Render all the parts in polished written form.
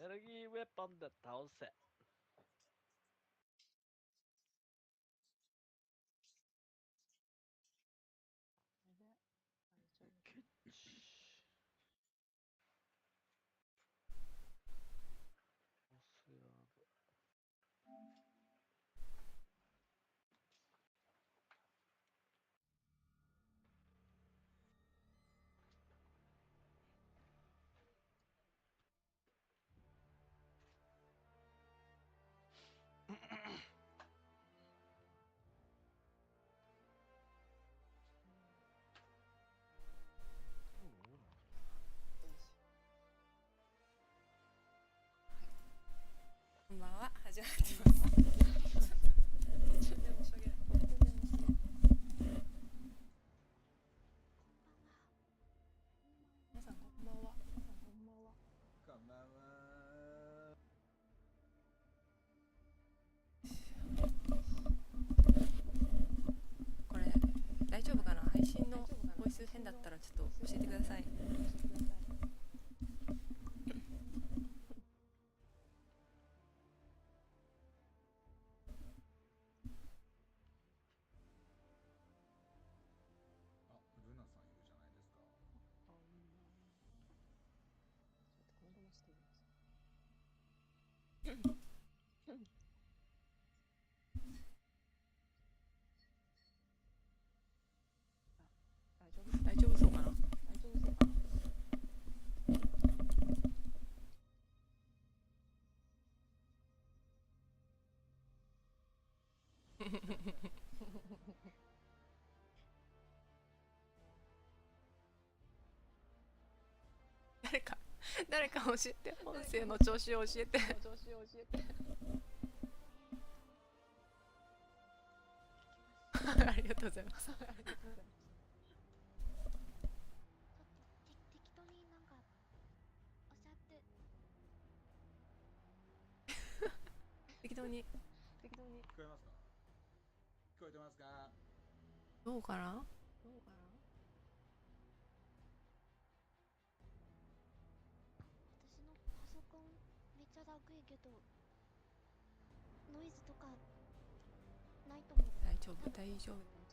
エネルギーウェポンで倒せ。ケチ。オスヤブ。こんばんは、始まってます。全然申し訳ない。皆さんこんばんは。こんばんは。これ大丈夫かな？配信のボイス変だったらちょっと教えてください。ルナさんいるじゃないですか。大丈夫そうかな？誰か教えて、音声の調子を教えて。ありがとうございます。適当になんかおっしゃって。適当に。聞こえますか？聞こえてますか？どうかな？私のパソコンめっちゃラグいけどノイズとかないと思う。大丈夫ですか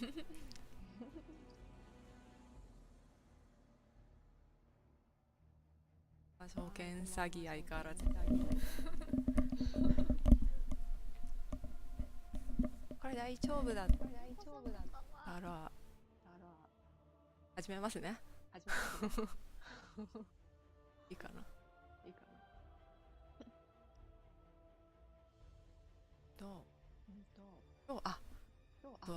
ね。証券詐欺相変わらず。これ大丈夫だったら始めますね。いいかな。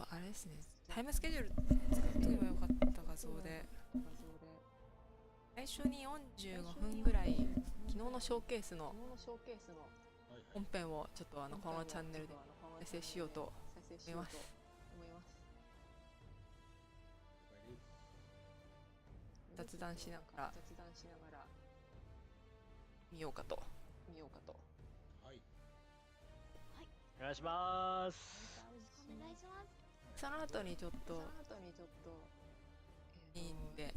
あれですね、タイムスケジュール作っとけばよかった画像で、最初に45分ぐらい昨日のショーケースの本編をちょっとこのチャンネルで再生しようと思います。雑談しながら見ようかと。はい。お願いします。お願いします。その後にちょっといいんで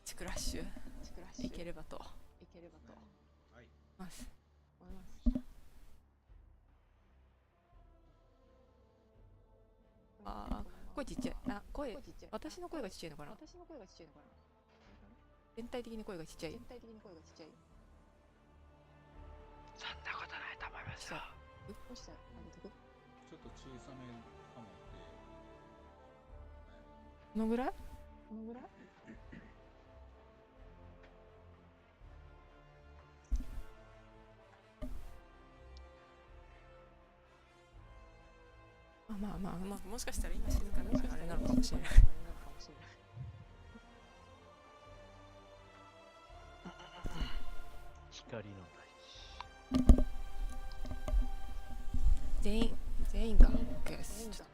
チクラッシュいければとはい。ます。声ちっちゃい。私の声がちっちゃいのかな？全体的に声がちっちゃい。そんなことないと思いますよ。ちょっと小さめかもって。このぐらい？まあもしかしたら今静かなからあれなのかもしれない。光の大地。全員が OK です。ちょっと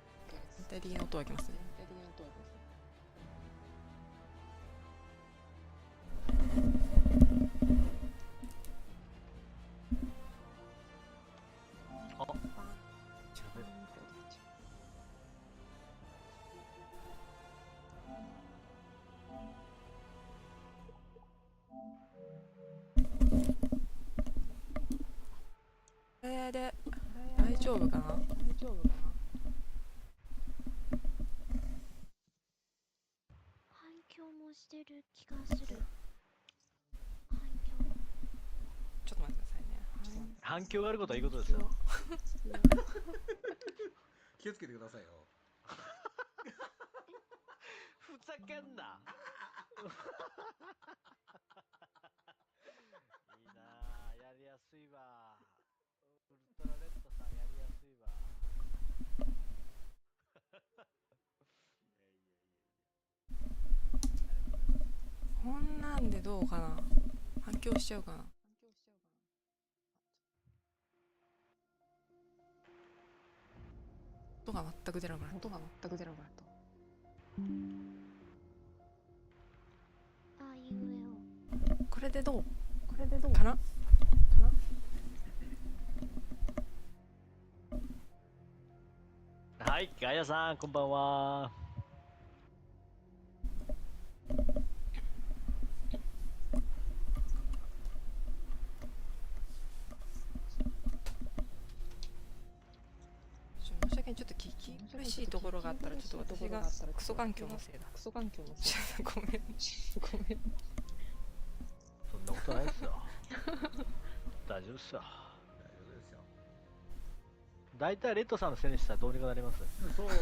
全体的な音がきますね。これで大丈夫かな。反響もしてる気がする。反響。ちょっと待ってくださいね。反響があることはいいことですよ。気をつけてくださいよ。ふざけんな。いいなあ、やりやすいわ。ウルトラレッドさんやりやすいわ。こんなんでどうかな。反響しちゃうかな。音が全く出なくなった。あいうえお。これでどうかな。はい、ガヤさんこんばんは。申し訳ない、ちょっと聞き苦しいところがあったら、ちょっと私がクソ環境のせいだ。ごめん。そんなことないですよ。大丈夫ですよ。大体レッドさんのせいにしたらどうにかなります。そうね。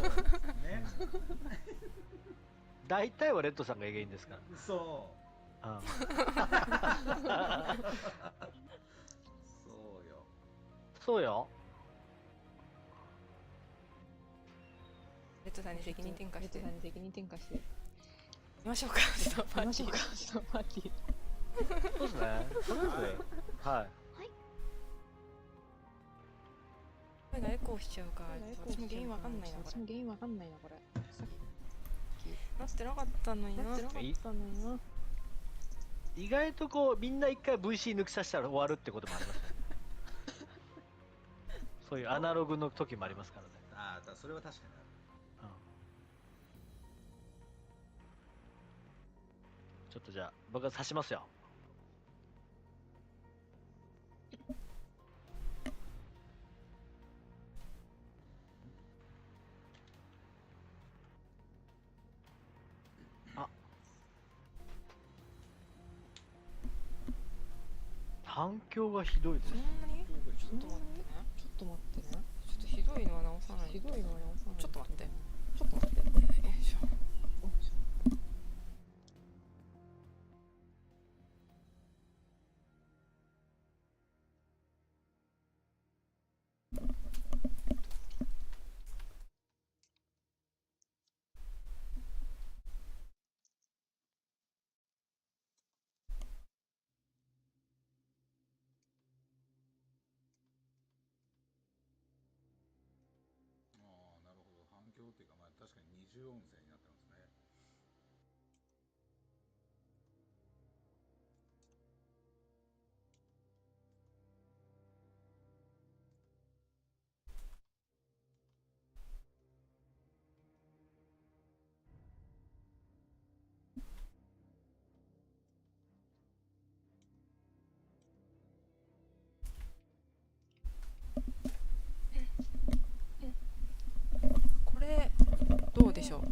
大体はレッドさんが原因ですから。そう。うん、そうよ。そうよ。レッドさんに責任転嫁してみましょうか。スターパーティー。そうですね。とりあえず、はい。声がエコーしちゃうか。私も原因わかんないな、これ。さっきなってなかったのにな。意外とこうみんな一回 VC 抜きさせたら終わるってこともありますよね。そういうアナログの時もありますからね。ああ、それは確かにある。ちょっとじゃあ僕が刺しますよ。あ、反響がひどいです。そんなに？ちょっと待ってね。ちょっとひどいのは直さないと。ちょっと待って。よいしょ。ああ、なるほど。反響っていうか、まあ確かに二重音声になってますね。これどうでしょう。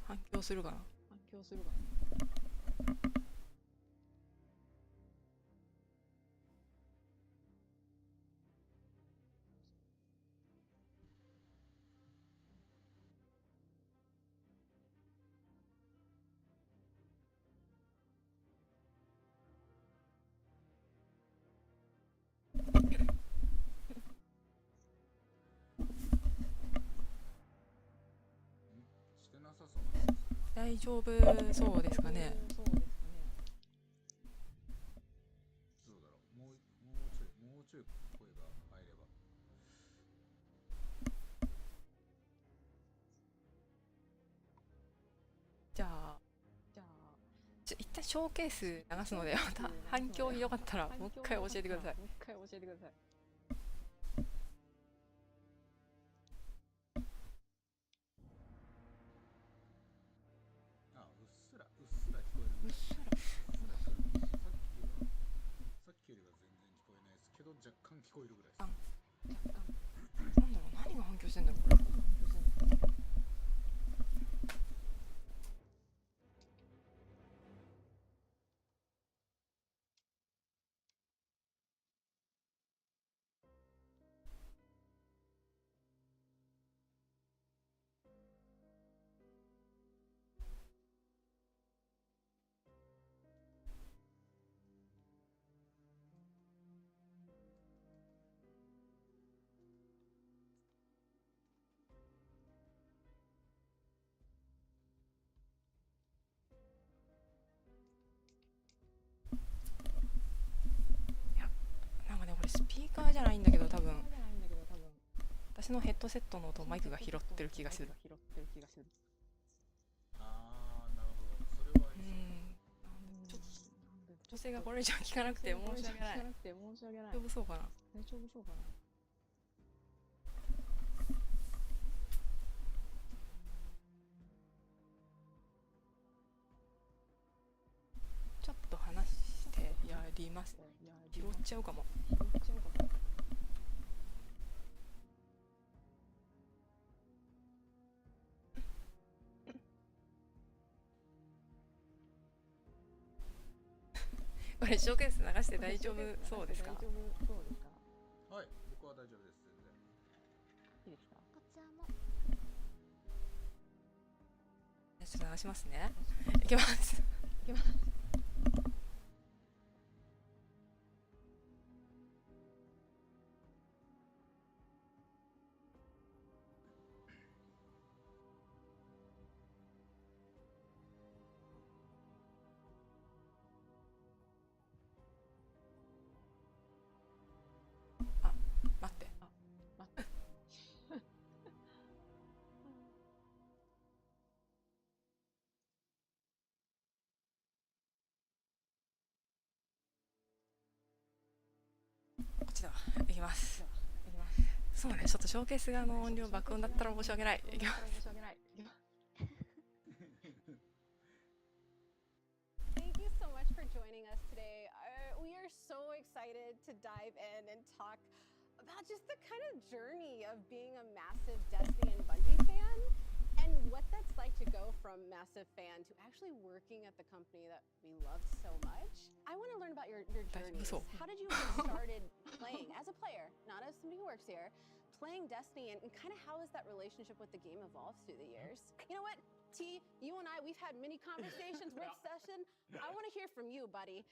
反響するかな。してなさそうなんですけど。大丈夫そうですかね。どうだろう。もうちょい声が入れば。じゃあ一旦ショーケース流すので、また反響ひどかったらもう一回教えてください。あ、うっすら聞こえる。さっきよりは全然聞こえるぐらいです。なんだろう、何が反響してんだろうこれ。スピーカーじゃないんだけど、多分私のヘッドセットの音をマイクが拾ってる気がする。ああ、なるほど。それはちょっと女性がこれ以上聞かなくて申し訳ない。大丈夫そうかな。ちょっと話してやります。拾っちゃうかも。これショーケース流して大丈夫そうですか？はい、僕は大丈夫です。全然。こちらも。ちょっと流しますね。いきます。待って。こっちだ。いきます。そうね、ちょっとショーケース側の音量爆音だったら申し訳ない。いきます。Thank you so much for joining us today. We are so excited to dive in and talk about just the kind of journey of being a massive Destiny and Bungie fan and what that's like to go from massive fan to actually working at the company that we love so much. I want to learn about your journey. How did you get started playing as a player, not as somebody who works here, playing Destiny, and kind of how has that relationship with the game evolved through the years? You know what? T, you and I, we've had many conversations, work session. I want to hear from you, buddy.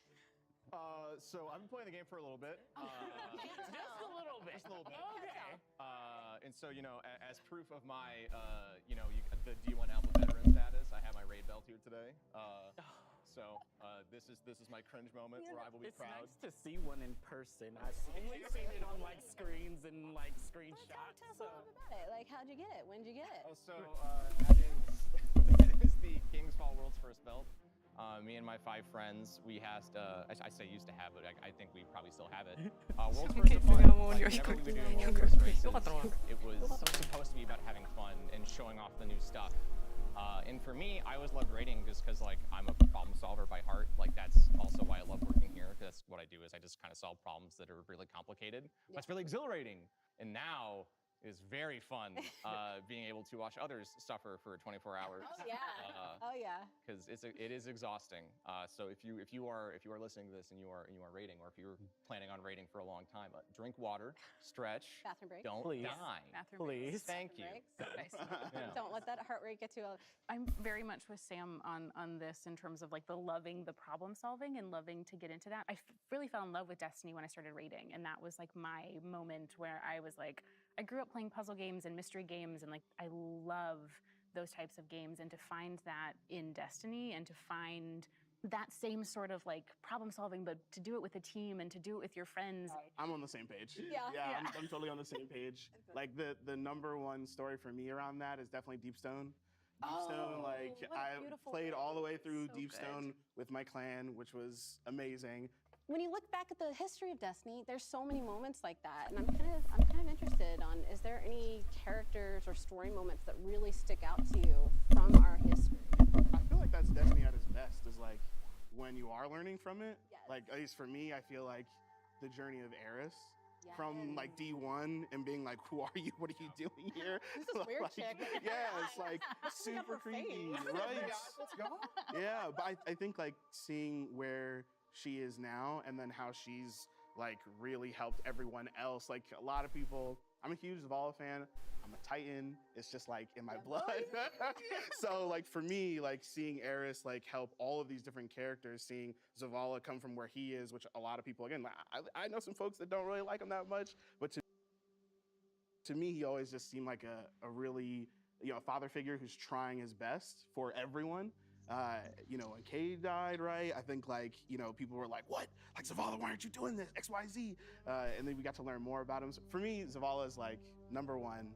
So I've been playing the game for a little bit. Just a little bit. Okay. And so, as proof of my, the D1 Alpha veteran status, I have my raid belt here today. So this is my cringe moment where I will be proud. It's nice to see one in person. I've only seen it on screens and screenshots. Tell us a little bit about it. Like, how'd you get it? When'd you get it? That is the King's Fall World's first belt. Me and my 5 friends, we I say used to have it, I think we probably still have it. World's first of fun. Whenever we were doing World's first races, it was supposed to be about having fun and showing off the new stuff. And for me, I always loved raiding just because I'm a problem solver by heart. That's also why I love working here, because that's what I do is I just kind of solve problems that are really complicated. Yeah. But it's really exhilarating. And now is very fun being able to watch others suffer for 24 hours. Oh yeah. Because it is exhausting. So if you are listening to this and you are raiding, or if you're planning on raiding for a long time, drink water, stretch, bathroom break. Don't die. Bathroom please. Thank you. Nice. Don't let that heart rate get too low. I'm very much with Sam on this in terms of the loving the problem solving and loving to get into that. I really fell in love with Destiny when I started raiding, and that was my moment where I was I grew up playing puzzle games and mystery games, and I love those types of games, and to find that in Destiny and to find that same sort of problem solving, but to do it with a team and to do it with your friends. I'm on the same page. Yeah. I'm totally on the same page. The number one story for me around that is definitely Deepstone. Deepstone, I played all the way through Deepstone with my clan, which was amazing. When you look back at the history of Destiny, there's so many moments like that, and I'm kind of interested on, is there any characters or story moments that really stick out to you from our history? I feel like that's Destiny at its best, is when you are learning from it. Yes. At least for me, I feel like the journey of Eris from like D1 and being like, who are you? What are you doing here? Who's this weird Like, chick? yeah, it's like Opening up super her creepy, face. right? Let's go. Yeah, but I think like seeing where she is now and then how she's like really helped everyone else. Like a lot of people, I'm a huge Zavala fan. I'm a Titan. It's just like in my blood. So like for me, like seeing Eris like help all of these different characters, seeing Zavala come from where he is, which a lot of people, again, I know some folks that don't really like him that much, but to me, he always just seemed like a really, a father figure who's trying his best for everyone. When Kay died, right? I think like, people were like, what? Like Zavala, why aren't you doing this? X, Y, Z. And then we got to learn more about him. So for me, Zavala is like number one,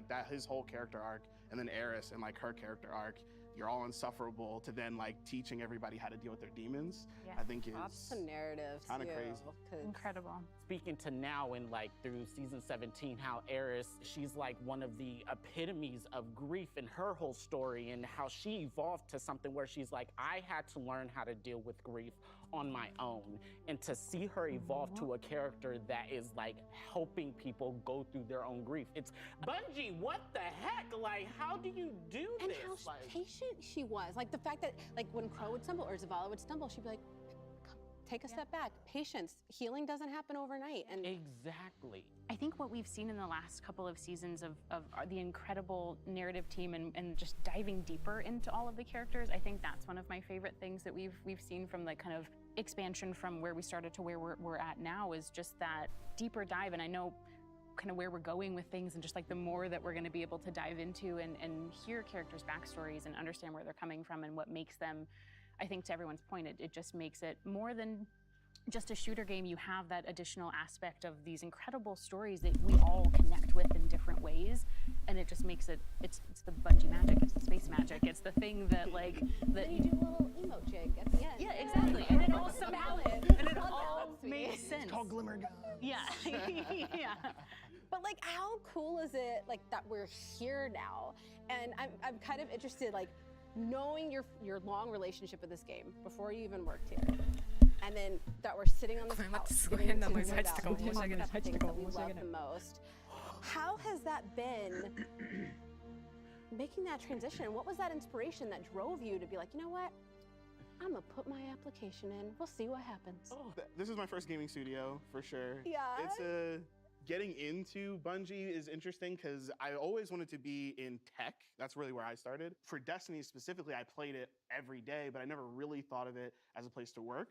that his whole character arc, and then Eris and like her character arc, you're all insufferable to then like teaching everybody how to deal with their demons. Yeah. I think Props is to narrative kind of too, crazy. 'cause Incredible. Speaking to now in like through season 17, how Eris, she's like one of the epitomes of grief in her whole story, and how she evolved to something where she's like, I had to learn how to deal with grief on my own. And to see her evolve to a character that is like helping people go through their own grief. It's Bungie, what the heck? Like, how do you do and this? how Like, patient she was. Like the fact that like when Crow would stumble or Zavala would stumble, she'd be like, take a step back. Patience. Healing doesn't happen overnight. And exactly. I think what we've seen in the last couple of seasons of the incredible narrative team and just diving deeper into all of the characters, I think that's one of my favorite things that we've seen from the kind of expansion from where we started to where we're at now, is just that deeper dive. And I know kind of where we're going with things, and just like the more that we're going to be able to dive into and hear characters' backstories and understand where they're coming from and what makes them, I think to everyone's point, it just makes it more than just a shooter game. You have that additional aspect of these incredible stories that we all connect with in different ways, and it just makes it's the Bungie magic, it's the space magic, it's the thing that like that then you do a little emote jig at the end. yeah, exactly, and it all somehow makes sense. It's called Glimmer Gun. Yeah, yeah. But like, how cool is it like that we're here now? And I'm kind of interested, like knowing your long relationship with this game before you even worked here, and then that we're sitting on thisこれ待って、 couch すごい getting 変な to ノイズ nerd 入ってたか out も。申し and 訳ない。 talk 入っ about て the たか things も。 that we 申し訳 love ない。 the most. How has that been making that transition? What was that inspiration that drove you to be like, you know what? I'm gonna put my application in. We'll see what happens. This is my first gaming studio for sure. Yeah. It's getting into Bungie is interesting because I always wanted to be in tech. That's really where I started. For Destiny specifically, I played it every day, but I never really thought of it as a place to work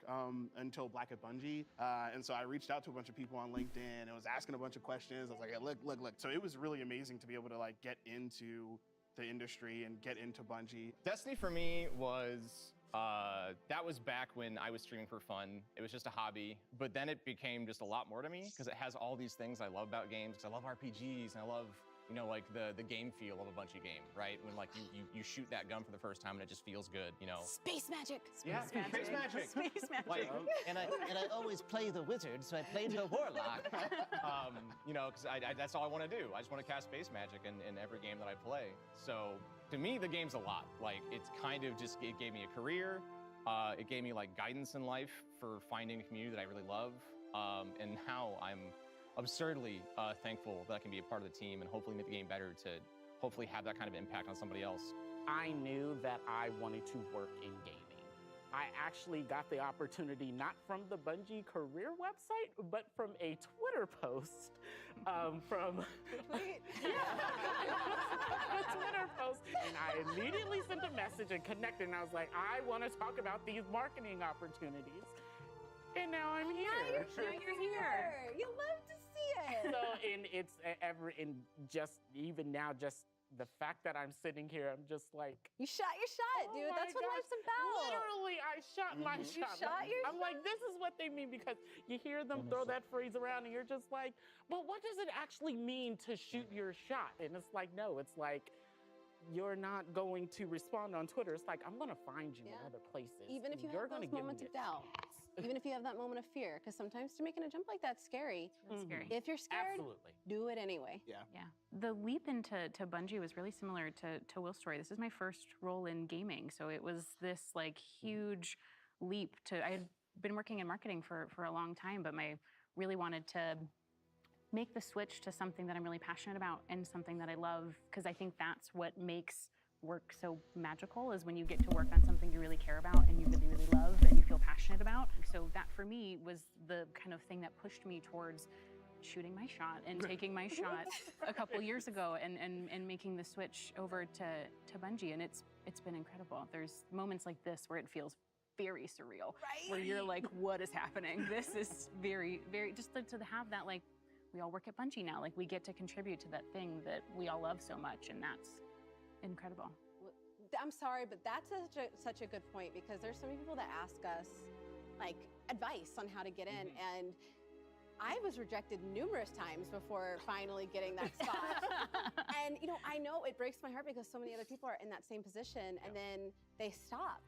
until Black at Bungie. And so I reached out to a bunch of people on LinkedIn and was asking a bunch of questions. I was like, hey, look. So it was really amazing to be able to like get into the industry and get into Bungie. Destiny for me was, that was back when I was streaming for fun. It was just a hobby, but then it became just a lot more to me because it has all these things I love about games. I love RPGs and I love, like the game feel of a Bungie game, right? When like you shoot that gun for the first time and it just feels good, Space magic. Yeah, space magic. Space magic. Like, And I always play the wizard, so I played the warlock. because that's all I want to do. I just want to cast space magic in every game that I play. So to me, the game's a lot. Like it's kind of just, it gave me a career. It gave me like guidance in life for finding a community that I really love. And now I'm absurdly thankful that I can be a part of the team and hopefully make the game better to hopefully have that kind of impact on somebody else. I knew that I wanted to work in gaming. I actually got the opportunity not from the Bungie career website, but from a Twitter post from a Twitter post. And I immediately sent a message and connected, and I was like, I want to talk about these marketing opportunities. And now I'm here. Now you're here. You love to see it. So, and it's even now, just the fact that I'm sitting here, I'm just like, You shot your shot, dude. oh That's my what gosh. life's about. Literally, I shot my You shot. shot your I'm like, this is what they mean, because you hear them throw that phrase around and you're just like, but what does it actually mean to shoot your shot? And it's like, no, it's like, you're not going to respond on Twitter. It's like, I'm going to find you in Yeah. other places. Even if you You're have gonna those give me moments a of doubt. chance. Even if you have that moment of fear, because sometimes to making a jump like that's scary. That's scary. If you're scared, Absolutely. do it anyway. Yeah. Yeah, the leap into Bungie was really similar to Will's story. This is my first role in gaming, so it was this like huge leap to. I had been working in marketing for a long time, but really wanted to make the switch to something that I'm really passionate about and something that I love, because I think that's what makes work so magical, is when you get to work on something you really care about and you really, really love and you feel passionate about. So that for me was the kind of thing that pushed me towards shooting my shot and taking my shot a couple years ago and making the switch over to Bungie, and it's been incredible. There's moments like this where it feels very surreal, where you're like, what is happening? This is very, very, just to have that, like, we all work at Bungie now, like we get to contribute to that thing that we all love so much, and that's incredible. I'm sorry, but that's such a good point, because there's so many people that ask us like advice on how to get in, and I was rejected numerous times before finally getting that spot. And you know, I know it breaks my heart because so many other people are in that same position, and then they stop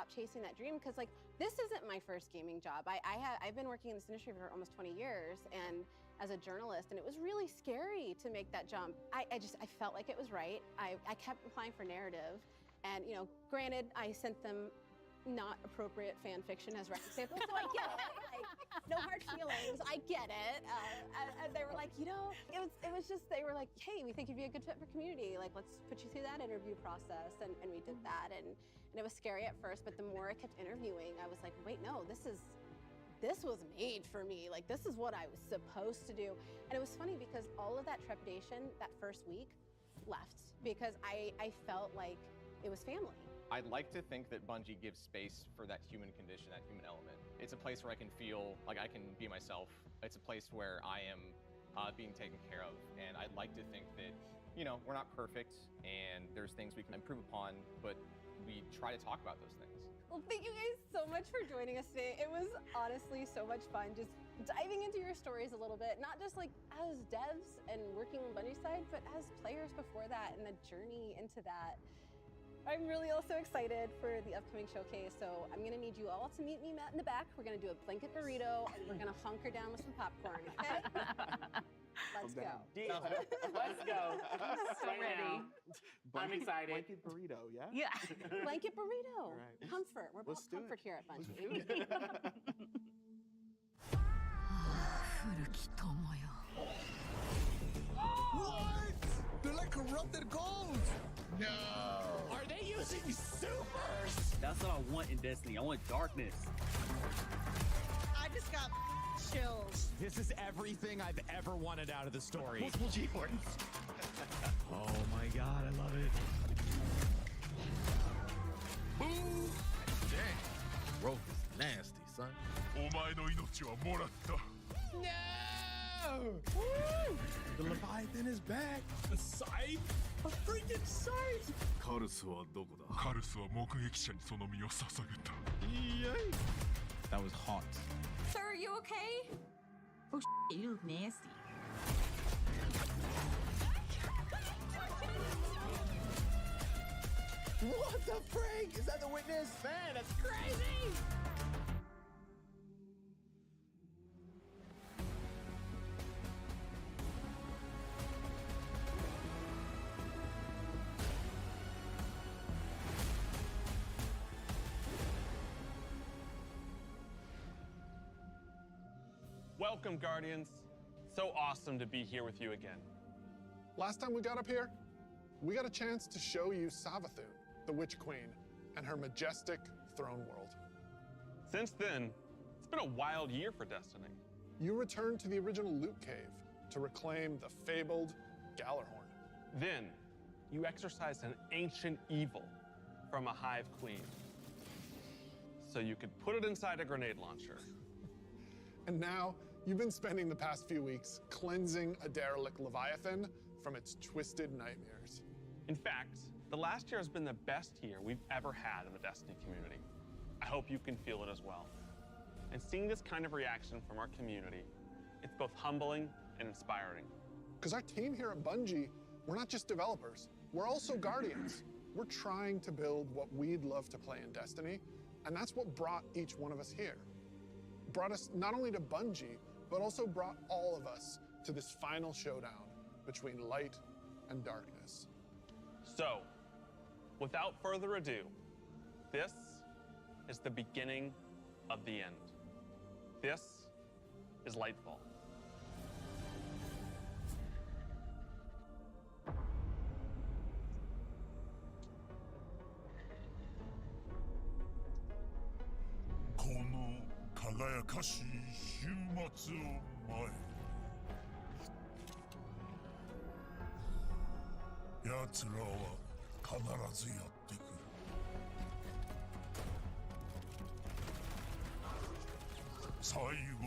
chasing that dream, because like, this isn't my first gaming job. I've been working in this industry for almost 20 years and as a journalist, and it was really scary to make that jump. I felt like it was right. I kept applying for narrative, and you know, granted, I sent them not appropriate fan fiction as writing samples, so I get it. Like, no hard feelings, I get it. And they were like, you know, it was just, they were like, hey, we think you'd be a good fit for community. Like, let's put you through that interview process, and we did that, and it was scary at first, but the more I kept interviewing, I was like, wait, no, this was made for me. Like, this is what I was supposed to do. And it was funny because all of that trepidation that first week left, because I felt like it was family. I'd like to think that Bungie gives space for that human condition, that human element. It's a place where I can feel like I can be myself. It's a place where I am being taken care of. And I'd like to think that, you know, we're not perfect and there's things we can improve upon, but we try to talk about those things. Well, thank you guys so much for joining us today. It was honestly so much fun just diving into your stories a little bit, not just like as devs and working on Bungie's side, but as players before that and the journey into that. I'm really also excited for the upcoming showcase, so I'm gonna need you all to meet me in the back. We're gonna do a blanket burrito, and we're gonna hunker down with some popcorn, okay? Let's go. Deal. Let's go. So ready. I'm excited. Blanket burrito, yeah? Yeah. Blanket burrito. All right. Comfort. We're about Let's do comfort it. here at Bungie. What? They're like corrupted gold. No. Are they using supers? That's what I want in Destiny. I want darkness. I just got chills. This is everything I've ever wanted out of the story. Multiple G-Force. Oh my god, I love it. Boom! Dang. Growth is nasty, son. No! Woo! The Leviathan is back. The scythe? A freaking scythe! カルスはどこだ? カルスは目撃者にその身を捧げた。 That was hot. Sir, are you okay? Oh, you look nasty. What the frig? Is that the witness? Man, that's crazy! Welcome, Guardians. So awesome to be here with you again. Last time we got up here, we got a chance to show you Savathun, the Witch Queen, and her majestic throne world. Since then, it's been a wild year for Destiny. You returned to the original Loot Cave to reclaim the fabled Gallarhorn. Then, you exorcised an ancient evil from a Hive Queen, so you could put it inside a grenade launcher. And now, you've been spending the past few weeks cleansing a derelict Leviathan from its twisted nightmares. In fact, the last year has been the best year we've ever had in the Destiny community. I hope you can feel it as well. And seeing this kind of reaction from our community, it's both humbling and inspiring. Because our team here at Bungie, we're not just developers, we're also guardians. We're trying to build what we'd love to play in Destiny, and that's what brought each one of us here. Brought us not only to Bungie, but also brought all of us to this final showdown between light and darkness. So, without further ado, this is the beginning of the end. This is Lightfall. 輝かしい終末を前に奴らは必ずやってくる。最後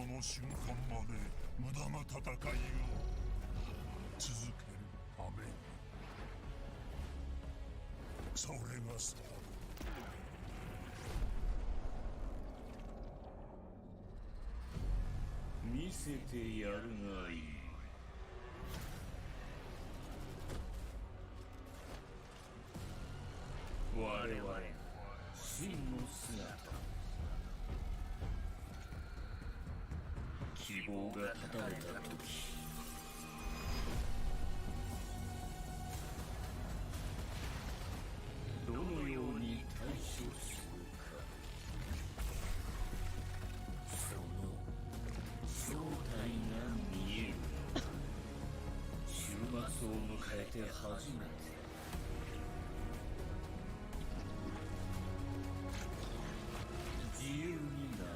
の瞬間まで無駄な戦いを続けるために、それがスタート。見せてやるがいい。我々の真の姿、希望が絶たれた時、どのように対処するか、その正体が見える。終末を迎えて初めて自由になる。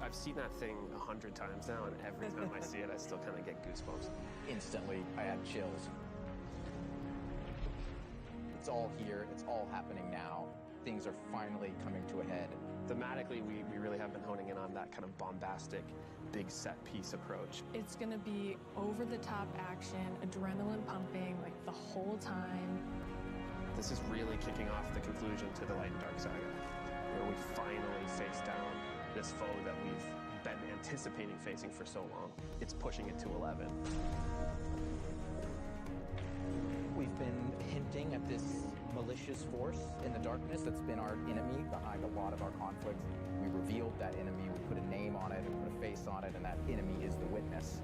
I've seen that thing 100 times now, and every time I see it, I still kind of get goosebumps. Instantly, I had chills. It's all here, it's all happening now. Things are finally coming to a head. Thematically, we really have been honing in on that kind of bombastic, big set piece approach. It's gonna be over-the-top action, adrenaline pumping, like the whole time. This is really kicking off the conclusion to the Light and Dark Saga, where we finally face down this foe that we've been anticipating facing for so long. It's pushing it to 11. We've been hinting at this malicious force in the darkness that's been our enemy behind a lot of our conflict. We revealed that enemy, we put a name on it and put a face on it, and that enemy is the Witness.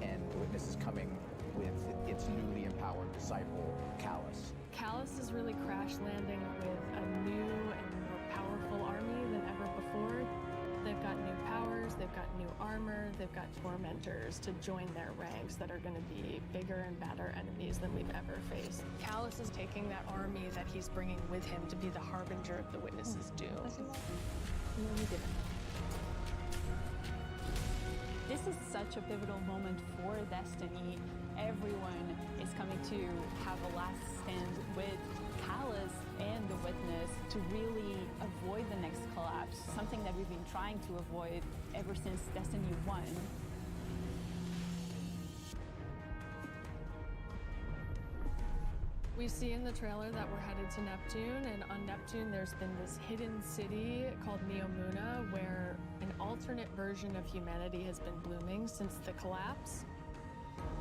And the Witness is coming with its newly empowered disciple, Callus. Callus is really crash landing with a new and more powerful army than ever before. They've got new powers, they've got new armor, they've got tormentors to join their ranks that are going to be bigger and badder enemies than we've ever faced. Callus is taking that army that he's bringing with him to be the harbinger of the Witness's doom. This is such a pivotal moment for Destiny. Everyone is coming to have a last stand with Callus and the Witness to really avoid the next collapse, something that we've been trying to avoid ever since Destiny 1. We see in the trailer that we're headed to Neptune, and on Neptune there's been this hidden city called Neomuna where an alternate version of humanity has been blooming since the collapse.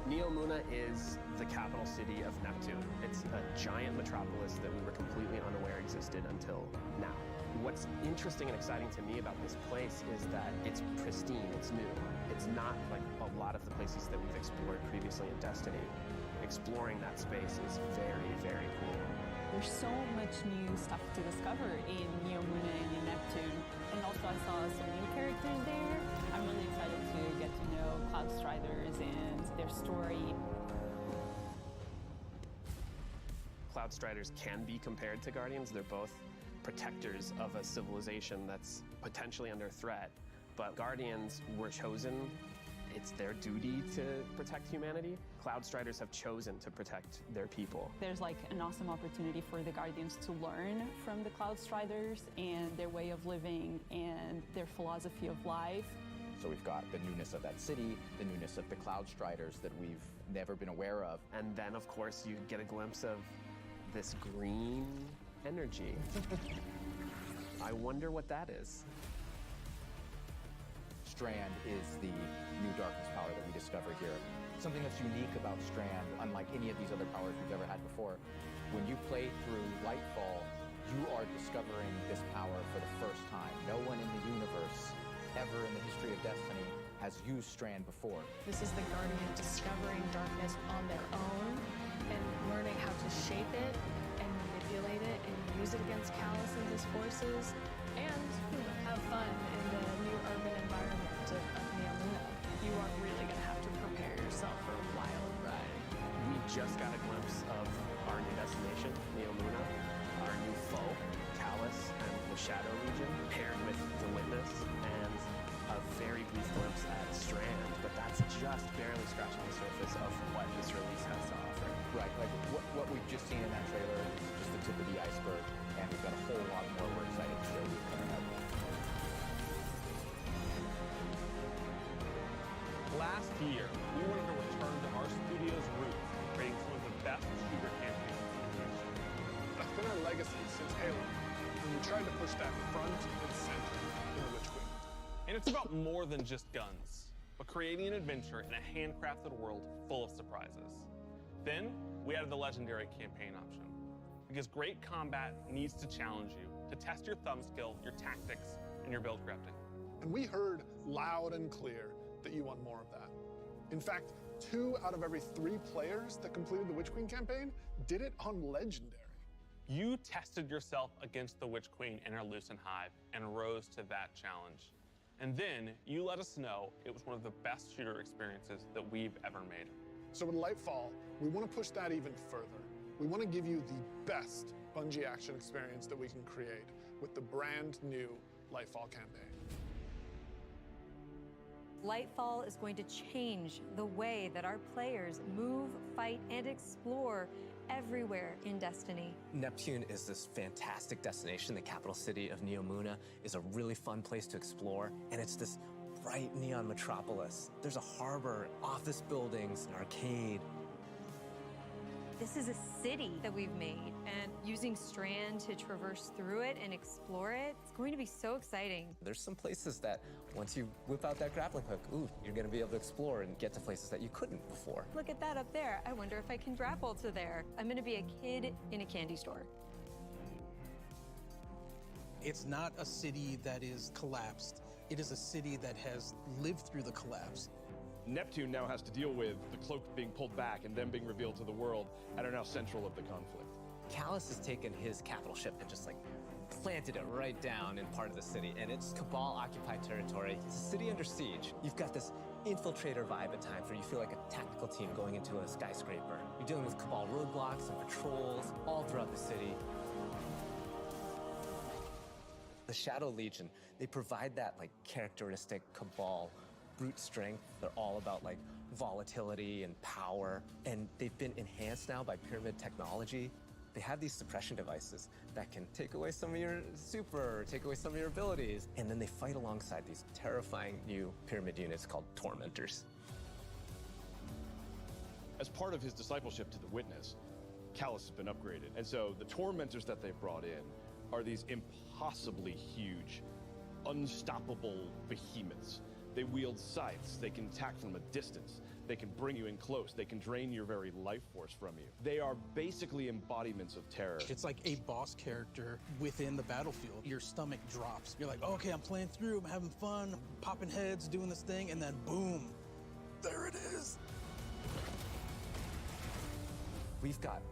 Neomuna is the capital city of Neptune. It's a giant metropolis that we were completely unaware existed until now. What's interesting and exciting to me about this place is that it's pristine, it's new. It's not like a lot of the places that we've explored previously in Destiny. Exploring that space is very, very cool. There's so much new stuff to discover in Neomuna and in Neptune. And also I saw some new characters there. I'm really excited to get to know Cloud Striders and their story. Cloud Striders can be compared to Guardians. They're both protectors of a civilization that's potentially under threat. But Guardians were chosen. It's their duty to protect humanity. Cloud Striders have chosen to protect their people. There's like an awesome opportunity for the Guardians to learn from the Cloud Striders and their way of living and their philosophy of life. So we've got the newness of that city, the newness of the Cloud Striders that we've never been aware of. And then, of course, you get a glimpse of this green energy. I wonder what that is. Strand is the new darkness power that we discover here. Something that's unique about Strand, unlike any of these other powers we've ever had before. When you play through Lightfall, you are discovering this power for the first time. No one in the universe ever in the history of Destiny has used Strand before. This is the Guardian discovering darkness on their own and learning how to shape it and manipulate it and use it against Callus and his forces and have fun in the new urban environment of Neomuna. You are really going to have to prepare yourself just got a glimpse of our new destination, Neomuna, our new foe, Callus and the Shadow Legion, paired with the Witness, and a very brief glimpse at Strand, but that's just barely scratching the surface of what this release has to offer. Right, like what we've just seen in that trailer is just the tip of the iceberg, and we've got a whole lot more we're excited to show you coming up. Last year, we wanted to return to our studio's roots, creating some of the best shooter campaigns in history. That's been our legacy since Halo, and we tried to push that front and center in the Witch Queen. And it's about more than just guns, but creating an adventure in a handcrafted world full of surprises. Then, we added the legendary campaign option, because great combat needs to challenge you, to test your thumb skill, your tactics, and your build crafting. And we heard loud and clear that you want more of that. In fact, 2 out of every 3 players that completed the Witch Queen campaign did it on Legendary. You tested yourself against the Witch Queen and her Lucent Hive and rose to that challenge. And then you let us know it was one of the best shooter experiences that we've ever made. So with Lightfall, we want to push that even further. We want to give you the best Bungie action experience that we can create with the brand new Lightfall campaign. Lightfall is going to change the way that our players move, fight, and explore everywhere in Destiny. Neptune is this fantastic destination. The capital city of Neomuna is a really fun place to explore, and it's this bright neon metropolis. There's a harbor, office buildings, an arcade. This is a city that we've made, and using Strand to traverse through it and explore it, it's going to be so exciting. There's some places that once you whip out that grappling hook, ooh, you're gonna be able to explore and get to places that you couldn't before. Look at that up there. I wonder if I can grapple to there. I'm gonna be a kid in a candy store. It's not a city that is collapsed. It is a city that has lived through the collapse. Neptune now has to deal with the cloak being pulled back and then being revealed to the world and are now central of the conflict. Callus has taken his capital ship and just like planted it right down in part of the city, and it's Cabal-occupied territory. It's a city under siege. You've got this infiltrator vibe at times where you feel like a tactical team going into a skyscraper. You're dealing with Cabal roadblocks and patrols all throughout the city. The Shadow Legion, they provide that like characteristic Cabal brute strength. They're all about like volatility and power, and they've been enhanced now by pyramid technology. They have these suppression devices that can take away some of your super, take away some of your abilities, and then they fight alongside these terrifying new pyramid units called Tormentors. As part of his discipleship to the Witness, Callus has been upgraded, and so the Tormentors that they've brought in are these impossibly huge, unstoppable behemoths. They wield scythes, they can attack from a distance, they can bring you in close, they can drain your very life force from you. They are basically embodiments of terror. It's like a boss character within the battlefield. Your stomach drops. You're like, oh, okay, I'm playing through, I'm having fun, I'm popping heads, doing this thing, and then boom, there it is. We've got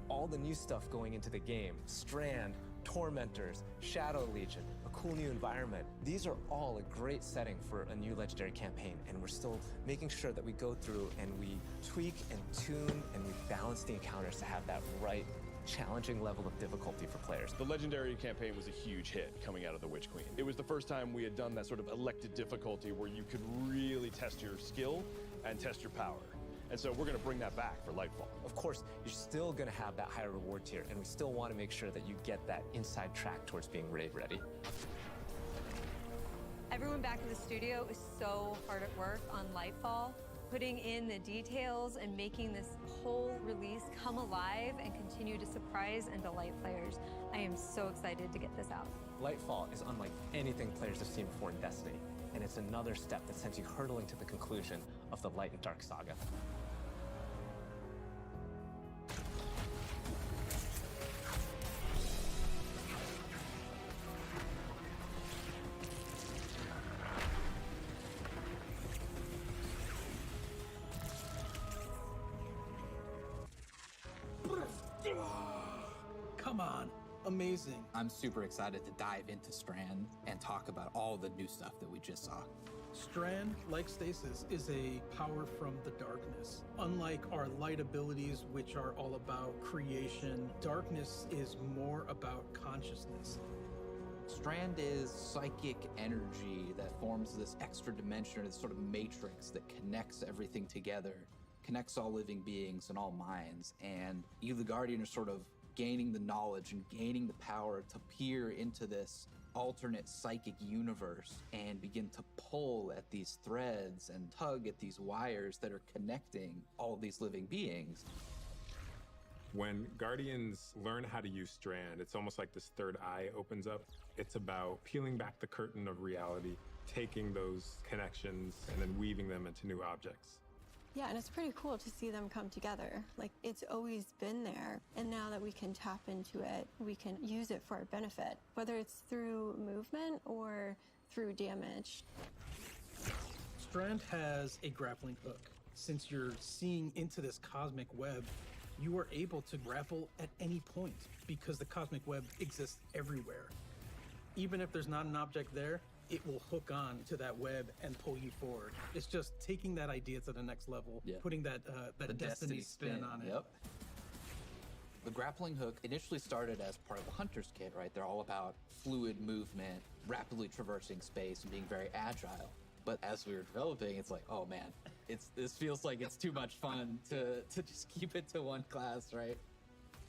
all the new stuff going into the game. Strand, Tormentors, Shadow Legion, a cool new environment. These are all a great setting for a new Legendary campaign, and we're still making sure that we go through and we tweak and tune and we balance the encounters to have that right challenging level of difficulty for players. The Legendary campaign was a huge hit coming out of the Witch Queen. It was the first time we had done that sort of elected difficulty where you could really test your skill and test your power. And so we're going to bring that back for Lightfall. Of course, you're still going to have that higher reward tier, and we still want to make sure that you get that inside track towards being raid ready. Everyone back in the studio is so hard at work on Lightfall, putting in the details and making this whole release come alive and continue to surprise and delight players. I am so excited to get this out. Lightfall is unlike anything players have seen before in Destiny, and it's another step that sends you hurtling to the conclusion of the Light and Dark saga. Come on, amazing. I'm super excited to dive into Strand and talk about all the new stuff that we just saw. Strand, like Stasis, is a power from the darkness. Unlike our light abilities, which are all about creation, darkness is more about consciousness. Strand is psychic energy that forms this extra dimension, this sort of matrix that connects everything together, connects all living beings and all minds. And you, the Guardian, are sort of gaining the knowledge and gaining the power to peer into this alternate psychic universe and begin to pull at these threads and tug at these wires that are connecting all these living beings. When Guardians learn how to use Strand, it's almost like this third eye opens up. It's about peeling back the curtain of reality, taking those connections and then weaving them into new objects. Yeah, and it's pretty cool to see them come together. Like, it's always been there, and now that we can tap into it, we can use it for our benefit, whether it's through movement or through damage. Strand has a grappling hook. Since you're seeing into this cosmic web, you are able to grapple at any point because the cosmic web exists everywhere. Even if there's not an object there, it will hook on to that web and pull you forward. It's just taking that idea to the next level, putting that Destiny spin on it. Yep. The grappling hook initially started as part of the Hunter's Kit, right? They're all about fluid movement, rapidly traversing space, and being very agile. But as we were developing, it's like, oh man, this feels like it's too much fun to just keep it to one class, right?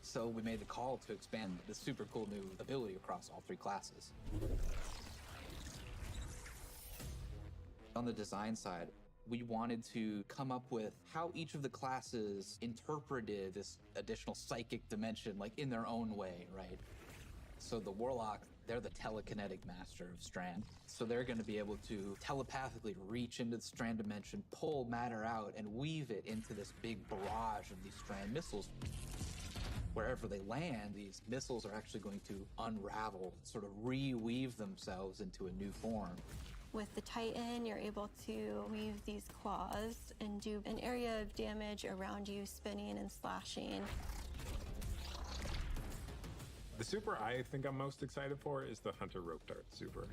So we made the call to expand this super cool new ability across all 3 classes. On the design side, we wanted to come up with how each of the classes interpreted this additional psychic dimension, like in their own way, right? So the Warlock, they're the telekinetic master of Strand. So they're going to be able to telepathically reach into the Strand dimension, pull matter out, and weave it into this big barrage of these Strand missiles. Wherever they land, these missiles are actually going to unravel, sort of reweave themselves into a new form. With the Titan, you're able to weave these claws and do an area of damage around you, spinning and slashing. The super I think I'm most excited for is the Hunter Rope Dart super.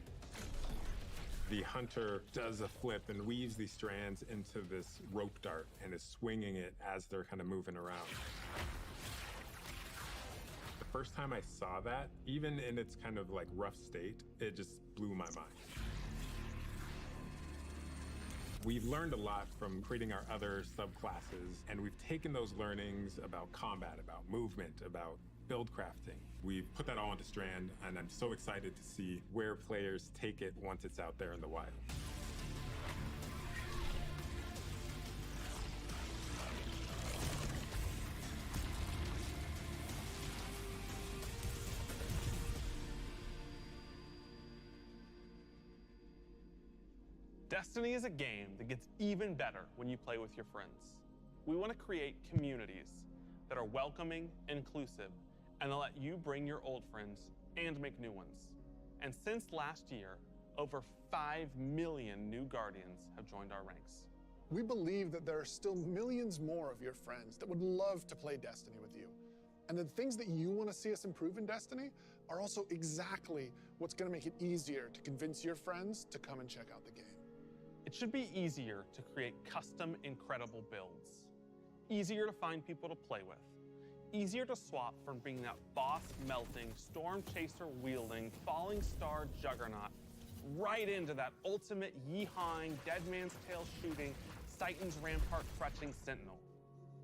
The Hunter does a flip and weaves these strands into this rope dart and is swinging it as they're kind of moving around. The first time I saw that, even in its kind of like rough state, it just blew my mind. We've learned a lot from creating our other subclasses, and we've taken those learnings about combat, about movement, about build crafting. We've put that all into Strand, and I'm so excited to see where players take it once it's out there in the wild. Destiny is a game that gets even better when you play with your friends. We want to create communities that are welcoming, inclusive, and that let you bring your old friends and make new ones. And since last year, over 5 million new Guardians have joined our ranks. We believe that there are still millions more of your friends that would love to play Destiny with you. And the things that you want to see us improve in Destiny are also exactly what's going to make it easier to convince your friends to come and check out the game. It should be easier to create custom, incredible builds. Easier to find people to play with. Easier to swap from being that boss-melting, storm-chaser-wielding, falling star juggernaut right into that ultimate yeehawing, dead man's tail shooting, Titan's rampart crutching sentinel.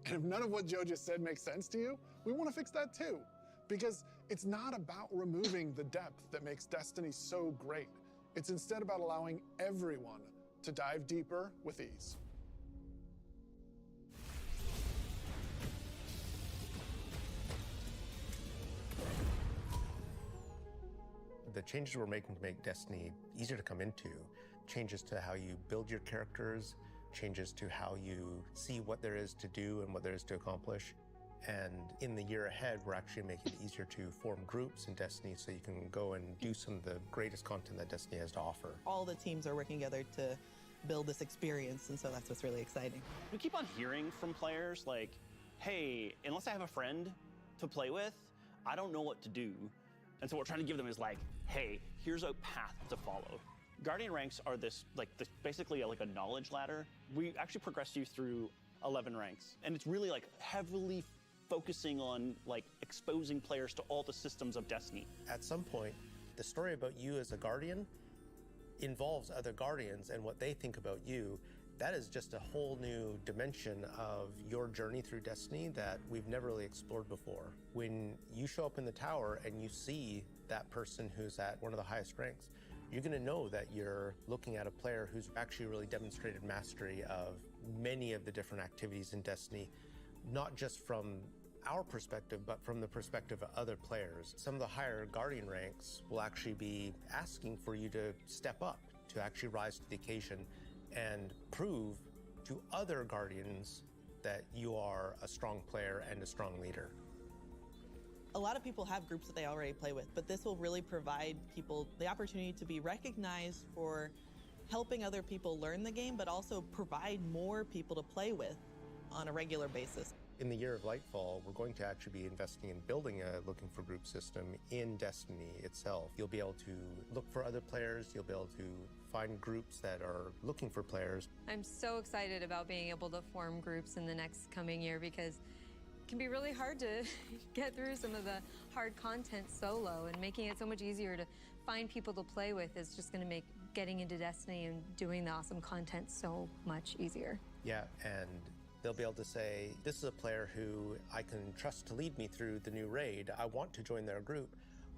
And if none of what Joe just said makes sense to you, we want to fix that too. Because it's not about removing the depth that makes Destiny so great. It's instead about allowing everyone to dive deeper with ease. The changes we're making to make Destiny easier to come into, changes to how you build your characters, changes to how you see what there is to do and what there is to accomplish. And in the year ahead, we're actually making it easier to form groups in Destiny so you can go and do some of the greatest content that Destiny has to offer. All the teams are working together to build this experience, and so that's what's really exciting. We keep on hearing from players like, hey, unless I have a friend to play with, I don't know what to do. And so what we're trying to give them is like, hey, here's a path to follow. Guardian ranks are basically like a knowledge ladder. We actually progress you through 11 ranks. And it's really like heavily focusing on like exposing players to all the systems of Destiny. At some point, the story about you as a Guardian involves other Guardians and what they think about you. That is just a whole new dimension of your journey through Destiny that we've never really explored before. When you show up in the tower and you see that person who's at one of the highest ranks, you're going to know that you're looking at a player who's actually really demonstrated mastery of many of the different activities in Destiny, not just from our perspective, but from the perspective of other players. Some of the higher Guardian ranks will actually be asking for you to step up, to actually rise to the occasion and prove to other Guardians that you are a strong player and a strong leader. A lot of people have groups that they already play with, but this will really provide people the opportunity to be recognized for helping other people learn the game, but also provide more people to play with on a regular basis. In the year of Lightfall, we're going to actually be investing in building a looking for group system in Destiny itself. You'll be able to look for other players, you'll be able to find groups that are looking for players. I'm so excited about being able to form groups in the next coming year because it can be really hard to get through some of the hard content solo, and making it so much easier to find people to play with is just going to make getting into Destiny and doing the awesome content so much easier. Yeah, and they'll be able to say, this is a player who I can trust to lead me through the new raid. I want to join their group.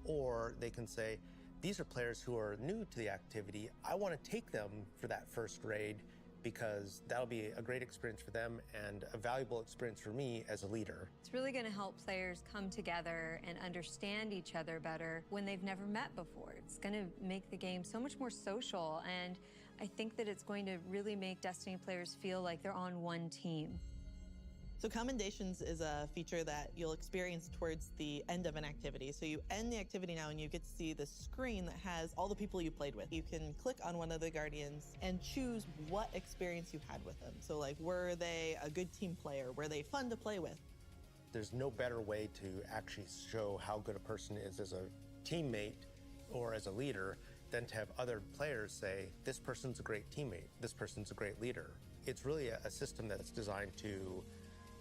Or they can say, these are players who are new to the activity. I want to take them for that first raid because that'll be a great experience for them and a valuable experience for me as a leader. It's really going to help players come together and understand each other better when they've never met before. It's going to make the game so much more social, and I think that it's going to really make Destiny players feel like they're on one team. So Commendations is a feature that you'll experience towards the end of an activity. So you end the activity now and you get to see the screen that has all the people you played with. You can click on one of the Guardians and choose what experience you had with them. So like, were they a good team player? Were they fun to play with? There's no better way to actually show how good a person is as a teammate or as a leader than to have other players say, this person's a great teammate, this person's a great leader. It's really a system that's designed to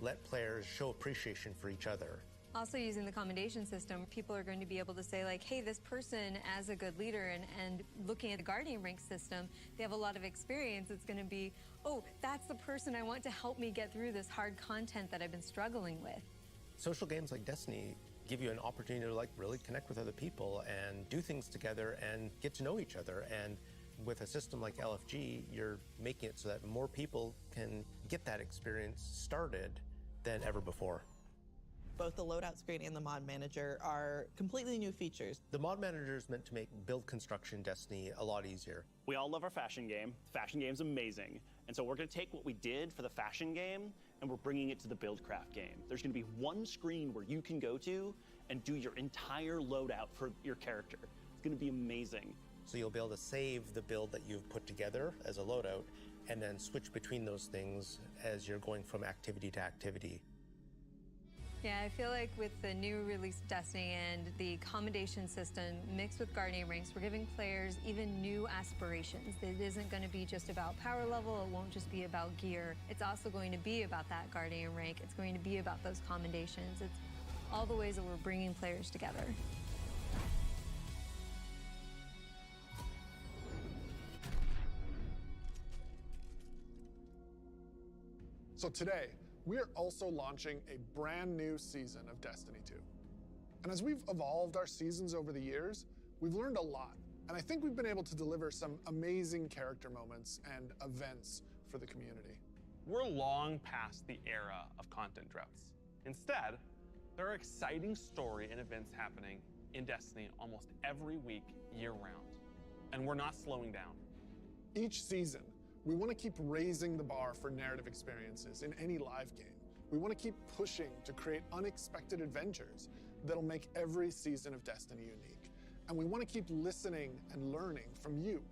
let players show appreciation for each other. Also, using the commendation system, people are going to be able to say like, hey, this person as a good leader, and looking at the Guardian rank system, they have a lot of experience. It's going to be, oh, that's the person I want to help me get through this hard content that I've been struggling with. Social games like Destiny give you an opportunity to like really connect with other people and do things together and get to know each other. And with a system like LFG, you're making it so that more people can get that experience started than ever before. Both the loadout screen and the mod manager are completely new features. The mod manager is meant to make build construction in Destiny a lot easier. We all love our fashion game. Fashion game's amazing. And so we're going to take what we did for the fashion game and we're bringing it to the Buildcraft game. There's going to be one screen where you can go to and do your entire loadout for your character. It's going to be amazing. So you'll be able to save the build that you've put together as a loadout and then switch between those things as you're going from activity to activity. Yeah, I feel like with the new release of Destiny and the commendation system mixed with Guardian ranks, we're giving players even new aspirations. It isn't going to be just about power level, it won't just be about gear. It's also going to be about that Guardian rank. It's going to be about those commendations. It's all the ways that we're bringing players together. So today, we are also launching a brand new season of Destiny 2. And as we've evolved our seasons over the years, we've learned a lot. And I think we've been able to deliver some amazing character moments and events for the community. We're long past the era of content droughts. Instead, there are exciting story and events happening in Destiny almost every week, year-round. And we're not slowing down. Each season, we want to keep raising the bar for narrative experiences in any live game. We want to keep pushing to create unexpected adventures that'll make every season of Destiny unique. And we want to keep listening and learning from you,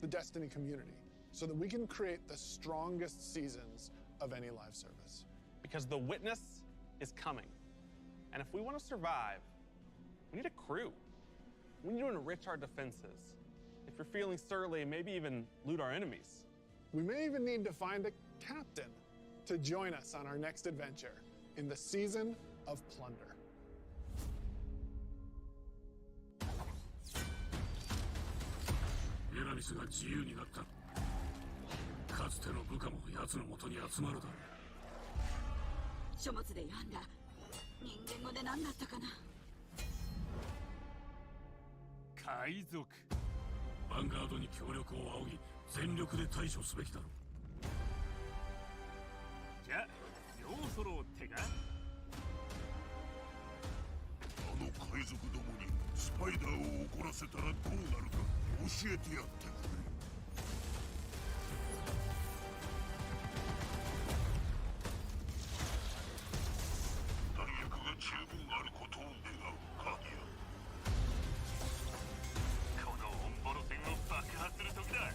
the Destiny community, so that we can create the strongest seasons of any live service. Because the witness is coming. And if we want to survive, we need a crew. We need to enrich our defenses. If you're feeling surly, maybe even loot our enemies. We may even need to find a captain to join us on our next adventure in the season of Plunder. エラミスが自由になった。かつての部下も奴の元に集まるだろう。書物で読んだ。人間語で何だったかな。海賊。ヴァンガードに協力を仰ぎ、全力で対処すべきだろう。じゃあ、ようそろうってか。あの海賊どもにスパイダーを怒らせたらどうなるか教えてやってくれ。弾薬が十分あることを願うカーディアン。このオンボロ船を爆破する時だ。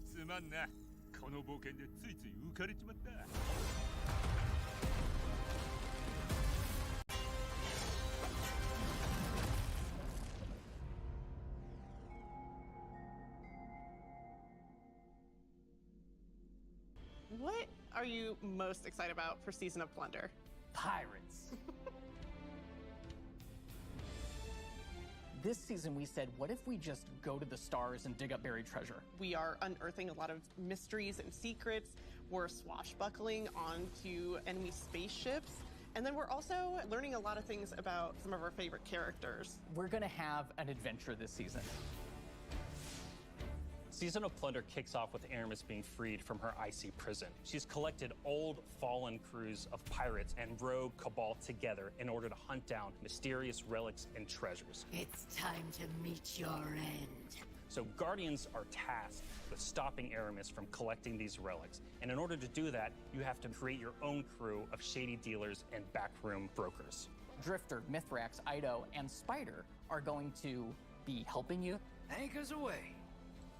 すまんな。この冒険でついつい浮かれちまった。What are you most excited about for Season of Plunder? Pirates. This season we said, what if we just go to the stars and dig up buried treasure? We are unearthing a lot of mysteries and secrets. We're swashbuckling onto enemy spaceships. And then we're also learning a lot of things about some of our favorite characters. We're gonna have an adventure this season. Season of Plunder kicks off with Aramis being freed from her icy prison. She's collected old, fallen crews of pirates and rogue cabal together in order to hunt down mysterious relics and treasures. It's time to meet your end. So Guardians are tasked with stopping Aramis from collecting these relics. And in order to do that, you have to create your own crew of shady dealers and backroom brokers. Drifter, Mithrax, Ido, and Spider are going to be helping you. Anchors away.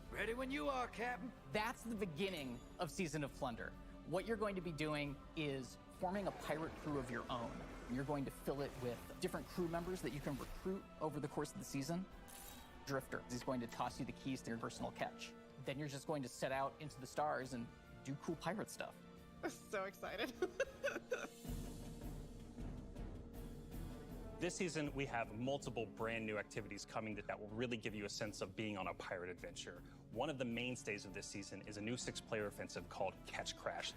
Ready when you are, Captain. That's the beginning of Season of Plunder. What you're going to be doing is forming a pirate crew of your own. You're going to fill it with different crew members that you can recruit over the course of the season. Drifter is going to toss you the keys to your personal catch. Then you're just going to set out into the stars and do cool pirate stuff. So excited. This season, we have multiple brand new activities coming that will really give you a sense of being on a pirate adventure. One of the mainstays of this season is a new 6-player offensive called Catch Crash.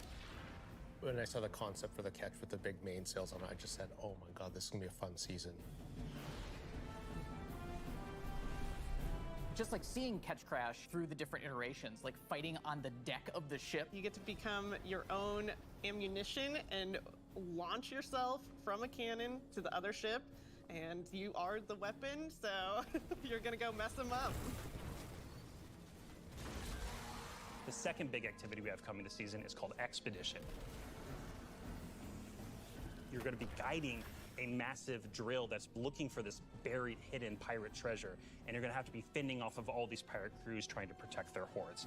When I saw the concept for the catch with the big mainsails on it, I just said, oh my God, this is gonna be a fun season. Just like seeing Catch Crash through the different iterations, like fighting on the deck of the ship. You get to become your own ammunition and launch yourself from a cannon to the other ship, and you are the weapon, so you're gonna go mess them up. The second big activity we have coming this season is called Expedition. You're gonna be guiding a massive drill that's looking for this buried, hidden pirate treasure, and you're gonna have to be fending off of all these pirate crews trying to protect their hoards.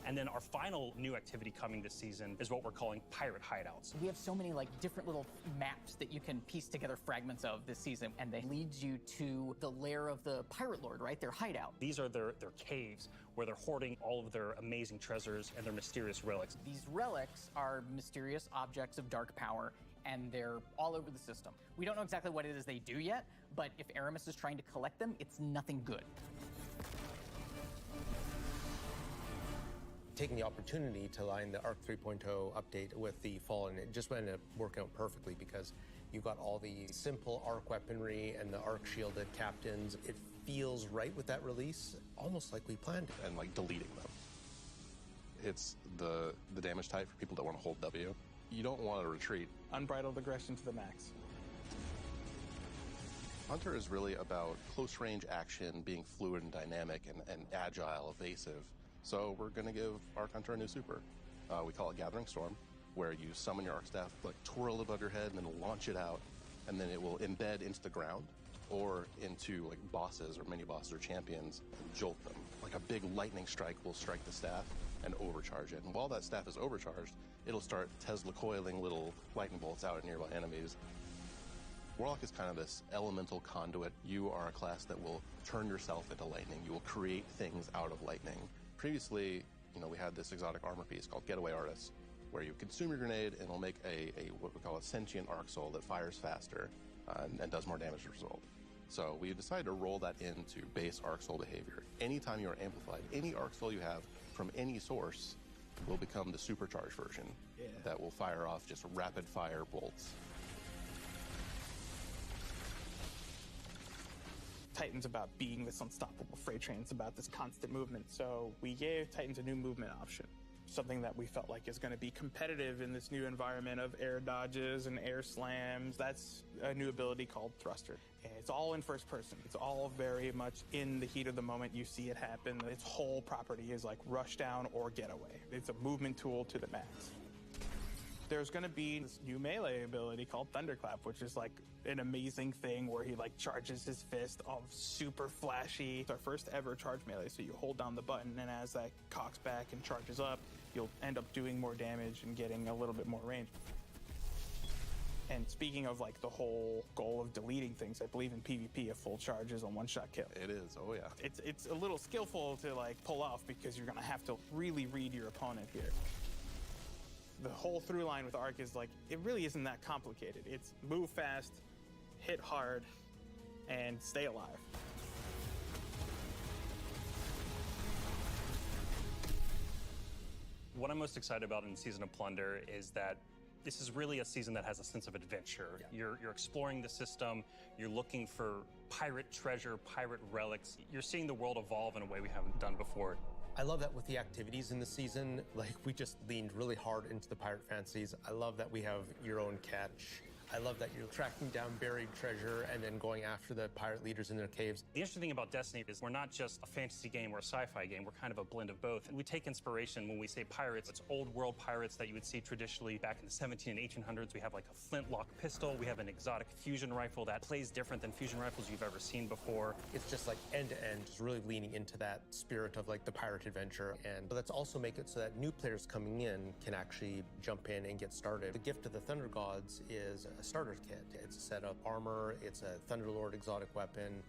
And then our final new activity coming this season is what we're calling Pirate Hideouts. We have so many like different little maps that you can piece together fragments of this season, and they lead you to the lair of the Pirate Lord, right? Their hideout. These are their caves where they're hoarding all of their amazing treasures and their mysterious relics. These relics are mysterious objects of dark power, and they're all over the system. We don't know exactly what it is they do yet, but if Aramis is trying to collect them, it's nothing good. Taking the opportunity to line the ARC 3.0 update with the Fallen, it just ended up working out perfectly because you got all the simple ARC weaponry and the ARC shielded captains. It feels right with that release, almost like we planned it. And like deleting them. It's the damage type for people that want to hold W. You don't want to retreat. Unbridled aggression to the max. Hunter is really about close range action, being fluid and dynamic and agile, evasive. So we're going to give Arc Hunter a new super. We call it Gathering Storm, where you summon your Arc Staff, like twirl it above your head, and then launch it out, and then it will embed into the ground or into like bosses or mini bosses or champions and jolt them. Like a big lightning strike will strike the staff and overcharge it. And while that staff is overcharged, it'll start Tesla coiling little lightning bolts out at nearby enemies. Warlock is kind of this elemental conduit. You are a class that will turn yourself into lightning. You will create things out of lightning. Previously, we had this exotic armor piece called Getaway Artist, where you consume your grenade and it'll make a what we call a sentient arc soul that fires faster and does more damage as a result. So we decided to roll that into base arc soul behavior. Anytime you are amplified, any arc soul you have from any source will become the supercharged version that will fire off just rapid fire bolts. Titan's about being this unstoppable freight train. It's about this constant movement. So we gave Titans a new movement option, something that we felt like is going to be competitive in this new environment of air dodges and air slams. That's a new ability called Thruster. And it's all in first person. It's all very much in the heat of the moment. You see it happen. Its whole property is like rush down or getaway. It's a movement tool to the max. There's going to be this new melee ability called Thunderclap, which is like an amazing thing where he like charges his fist, all super flashy. It's our first ever charge melee, so you hold down the button, and as that cocks back and charges up, you'll end up doing more damage and getting a little bit more range. And speaking of like the whole goal of deleting things, I believe in PvP a full charge is a one-shot kill. It is, oh yeah. It's a little skillful to like pull off because you're going to have to really read your opponent here. The whole through line with Arc is like, it really isn't that complicated. It's move fast, hit hard, and stay alive. What I'm most excited about in Season of Plunder is that this is really a season that has a sense of adventure. Yeah. You're exploring the system, you're looking for pirate treasure, pirate relics. You're seeing the world evolve in a way we haven't done before. I love that with the activities in the season, like we just leaned really hard into the pirate fancies. I love that we have your own catch. I love that you're tracking down buried treasure and then going after the pirate leaders in their caves. The interesting thing about Destiny is we're not just a fantasy game or a sci-fi game, we're kind of a blend of both. And we take inspiration when we say pirates. It's old world pirates that you would see traditionally back in the 17 and 1800s. We have like a flintlock pistol. We have an exotic fusion rifle that plays different than fusion rifles you've ever seen before. It's just like end to end, just really leaning into that spirit of like the pirate adventure. And let's also make it so that new players coming in can actually jump in and get started. The gift of the Thunder Gods is a starter kit. It's a set of armor, it's a Thunderlord exotic weapon.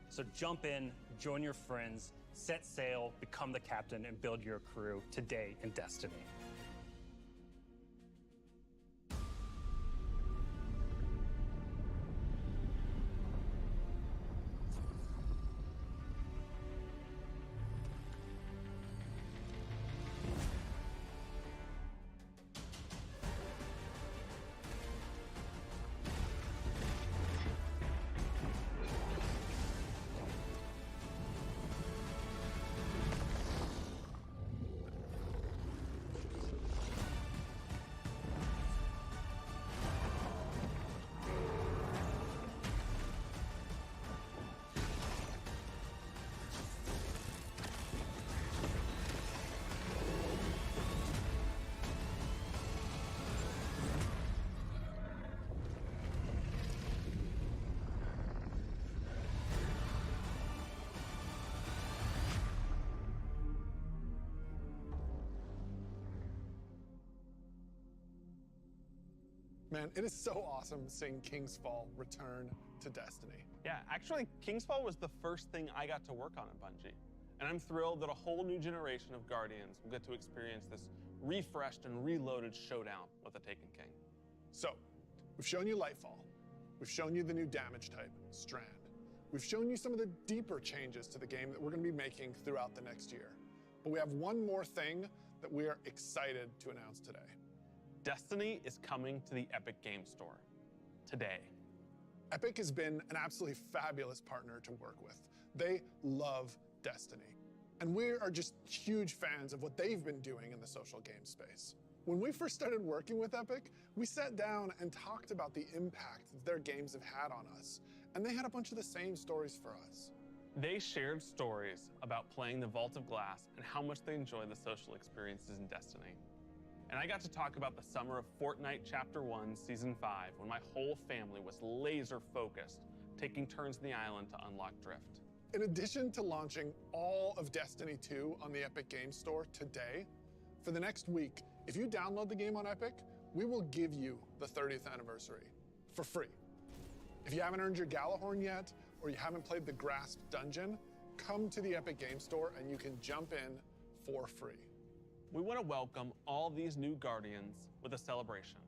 So jump in, join your friends, set sail, become the captain, and build your crew today in Destiny. Man, it is so awesome seeing King's Fall return to Destiny. Yeah, actually, King's Fall was the first thing I got to work on at Bungie. And I'm thrilled that a whole new generation of Guardians will get to experience this refreshed and reloaded showdown with the Taken King. So, we've shown you Lightfall. We've shown you the new damage type, Strand. We've shown you some of the deeper changes to the game that we're going to be making throughout the next year. But we have one more thing that we are excited to announce today. Destiny is coming to the Epic Game Store today. Epic has been an absolutely fabulous partner to work with. They love Destiny. And we are just huge fans of what they've been doing in the social game space. When we first started working with Epic, we sat down and talked about the impact that their games have had on us. And they had a bunch of the same stories for us. They shared stories about playing the Vault of Glass and how much they enjoy the social experiences in Destiny. And I got to talk about the summer of Fortnite Chapter 1, Season 5, when my whole family was laser focused, taking turns in the island to unlock Drift. In addition to launching all of Destiny 2 on the Epic Games Store today, for the next week, if you download the game on Epic, we will give you the 30th anniversary for free. If you haven't earned your Galahorn yet, or you haven't played the Grasp Dungeon, come to the Epic Games Store and you can jump in for free. We want to welcome all these new Guardians with a celebration,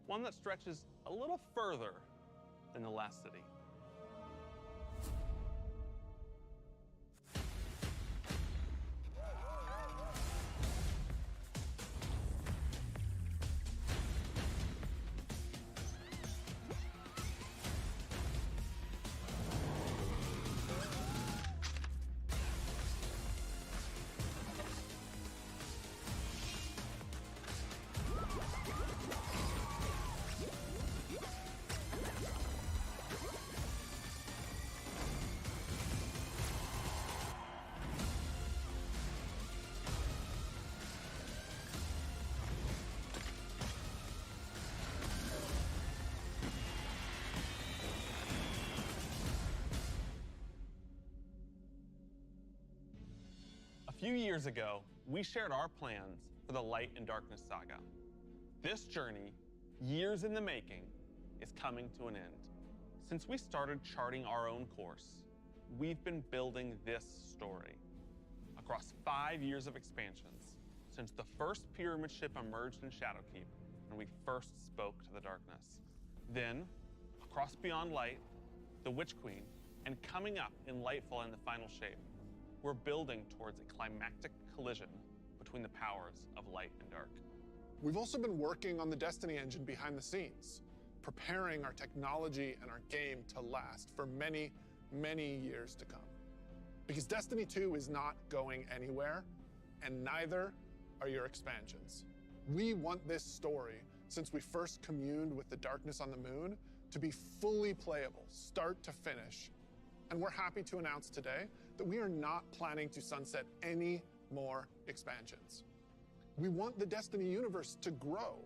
one that stretches a little further than the last city. A few years ago, we shared our plans for the Light and Darkness saga. This journey, years in the making, is coming to an end. Since we started charting our own course, we've been building this story. Across 5 years of expansions, since the first pyramid ship emerged in Shadowkeep and we first spoke to the darkness. Then, across Beyond Light, the Witch Queen, and coming up in Lightfall in the final shape, we're building towards a climactic collision between the powers of light and dark. We've also been working on the Destiny engine behind the scenes, preparing our technology and our game to last for many, many years to come. Because Destiny 2 is not going anywhere, and neither are your expansions. We want this story, since we first communed with the darkness on the moon, to be fully playable, start to finish. And we're happy to announce today that we are not planning to sunset any more expansions. We want the Destiny universe to grow,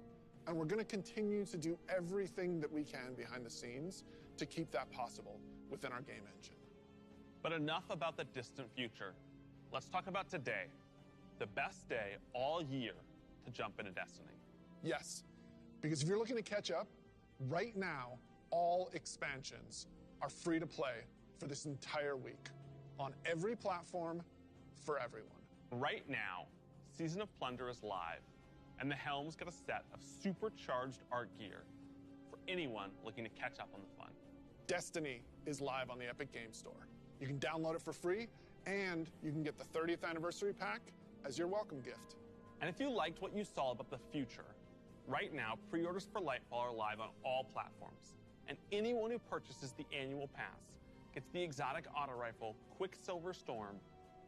and we're going to continue to do everything that we can behind the scenes to keep that possible within our game engine. But enough about the distant future. Let's talk about today, the best day all year to jump into Destiny. Yes, because if you're looking to catch up, right now, all expansions are free to play for this entire week on every platform for everyone. Right now, Season of Plunder is live, and the Helm's got a set of supercharged art gear for anyone looking to catch up on the fun. Destiny is live on the Epic Games Store. You can download it for free, and you can get the 30th anniversary pack as your welcome gift. And if you liked what you saw about the future, right now, pre-orders for Lightfall are live on all platforms, and anyone who purchases the annual pass gets the exotic auto rifle Quicksilver Storm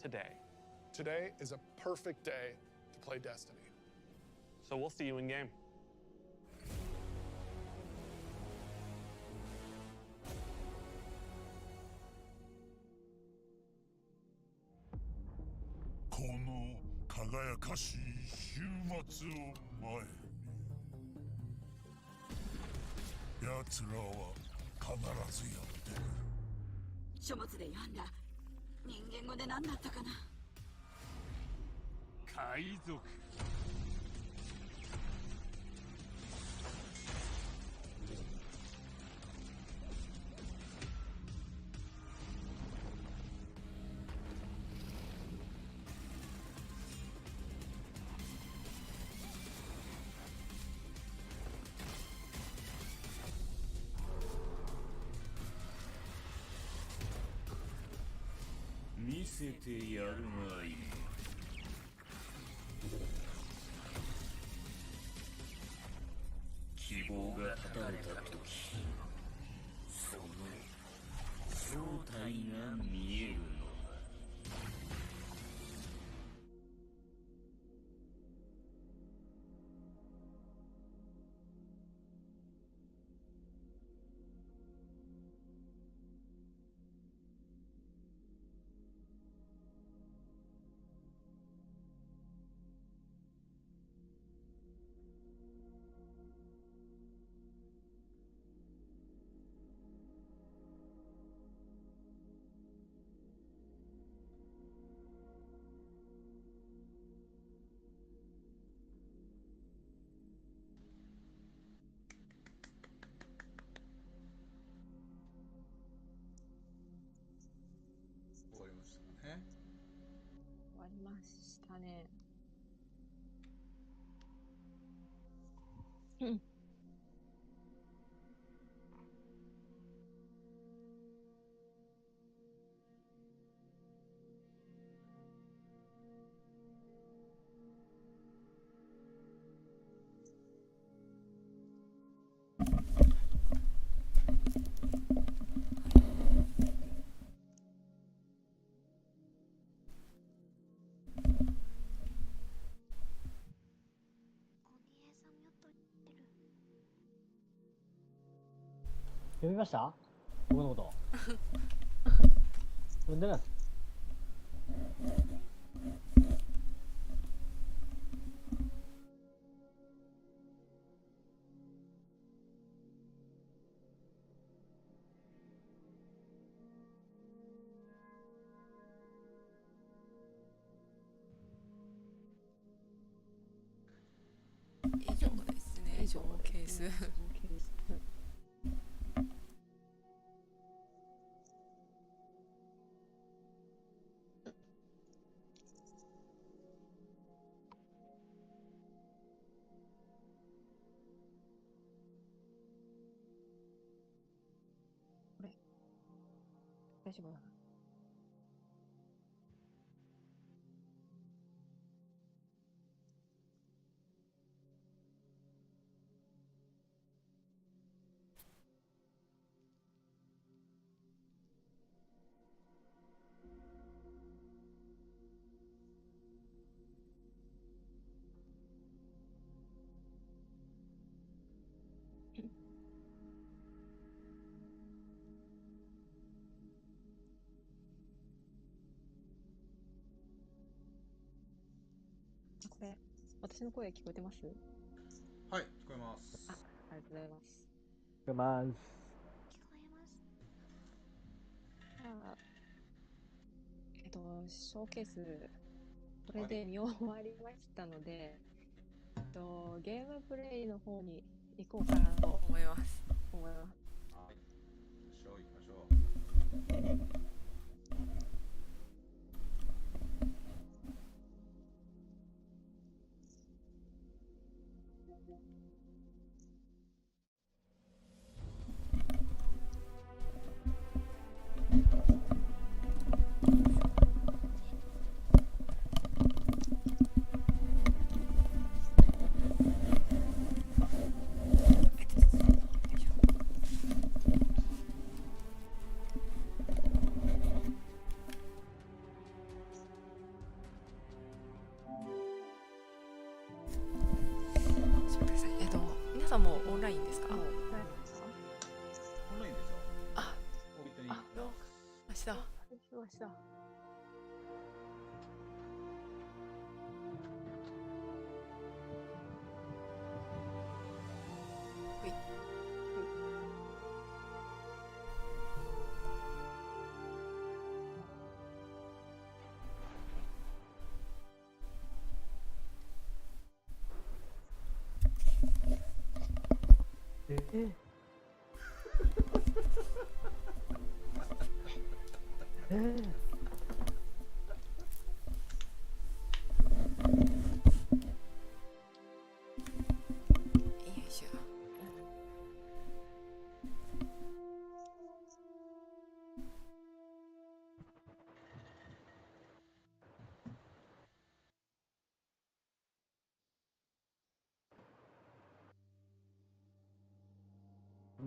today. Today is a perfect day to play Destiny. So we'll see you in game.見せてやるがいい。希望が絶たれた時、そ正体が見えるのだ。終わりましたね。終わりましたね。うん。読みました？僕のこと。読んでます。以上ですね。以上のケース。大丈夫？これ、私の声聞こえてます？はい、聞こえます。ありがとうございます。読みます。ショーケース、これで見終わりましたので、ゲームプレイの方に行こうかなと思います。はい。行きましょう。皆さんもオンラインですか？オンラインですよ。あ、置いていい？明日。明日。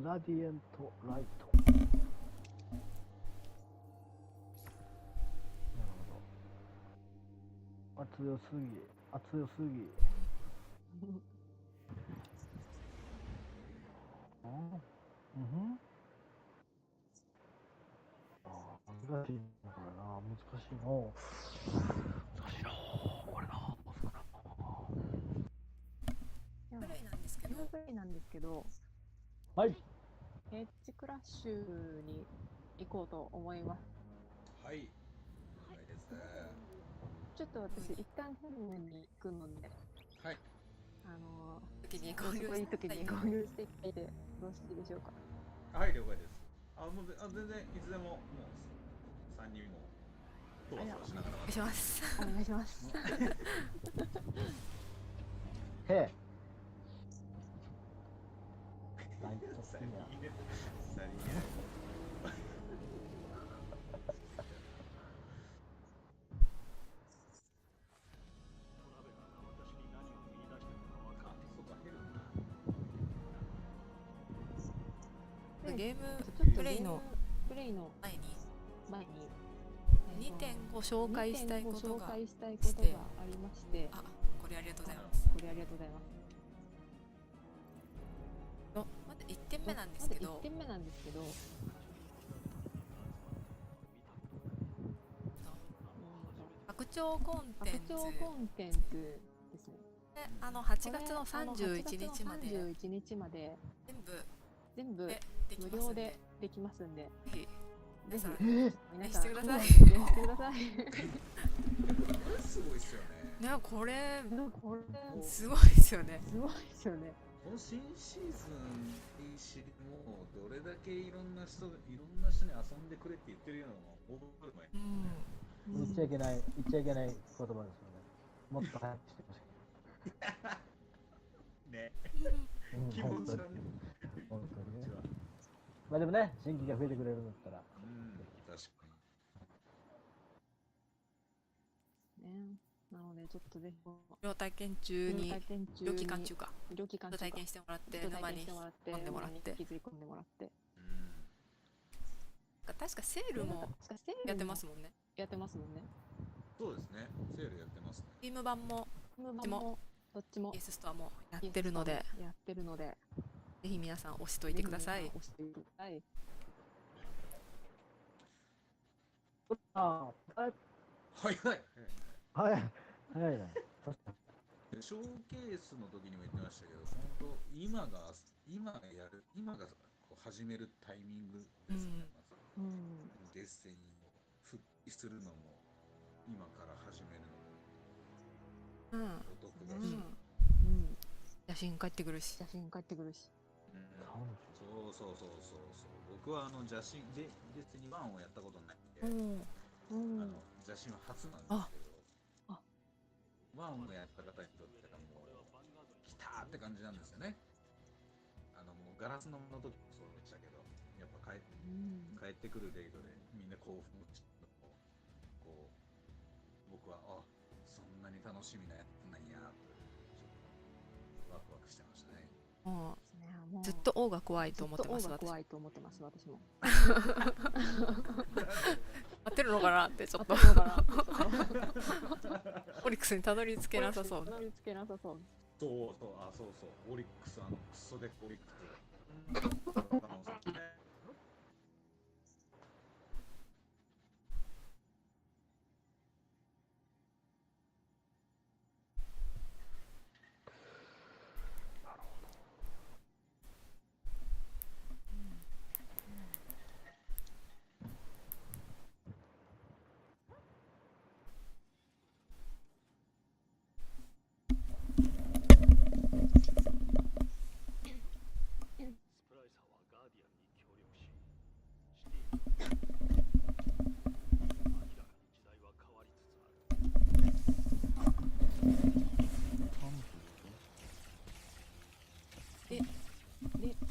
ラディエントライト。強すぎ。強すぎ。難しいな、これな。難しいな。難しいな、これな。プレイなんですけど。プレイなんですけど。はい。エッジクラッシュに行こうと思います。はい。はいですね。ちょっと私、一旦ヘルメに行くので。はい。いい時に合流していってよろしいでしょうか。はい、了解です。もう全然いつでももう3人もトワトワしながら。お願いします。お願いします。へえ。ゲームプレイの前に2点ご紹介したいことがありまして、これありがとうございます。これありがとうございます。まず1点目なんですけど、拡張コンテンツですね。8月の31日まで全部無料でできますんで、ぜひ皆さんしてください。してください。すごいっすよね。ね、これすごいですよね。すごいですよね。この新シーズンもうどれだけいろんな人に遊んでくれって言ってるようなのも覚えてない。言っちゃいけない言葉ですよね。もっと早くしてほしい。ね。気持ち悪い。本当にね。まあでもね、新規が増えてくれるんだったら。確かに。ね。なのでちょっとぜひ無料体験中に医療期間中か体験してもらって沼に込んでもらって気づい込んでもらって。確かセールもやってますもんね。そうですね。セールやってますね。スチーム版もどっちも PS ストアもやってるので、ぜひ皆さん押しといてください。早いな。ショーケースの時にも言ってましたけど、本当今がこう始めるタイミングですね。デスティニーを復帰するのも今から始めるのもお得だし、写真帰ってくるし。そう僕は邪神でデスティニー1をやったことないんで、邪神は初なんですけど、1をやった方にとってはもう来たーって感じなんですよね。もうガラスの時もそうでしたけど、やっぱ帰ってくるレイドでみんな興奮してこう僕はそんなに楽しみなやつなんやとちょっとワクワクしてましたね。ずっと王が怖いと思ってます。怖いと思ってます、私も。合ってるのかなってちょっとオリックスにたどり着けなさそう。そう、オリックスクソデコオリックス。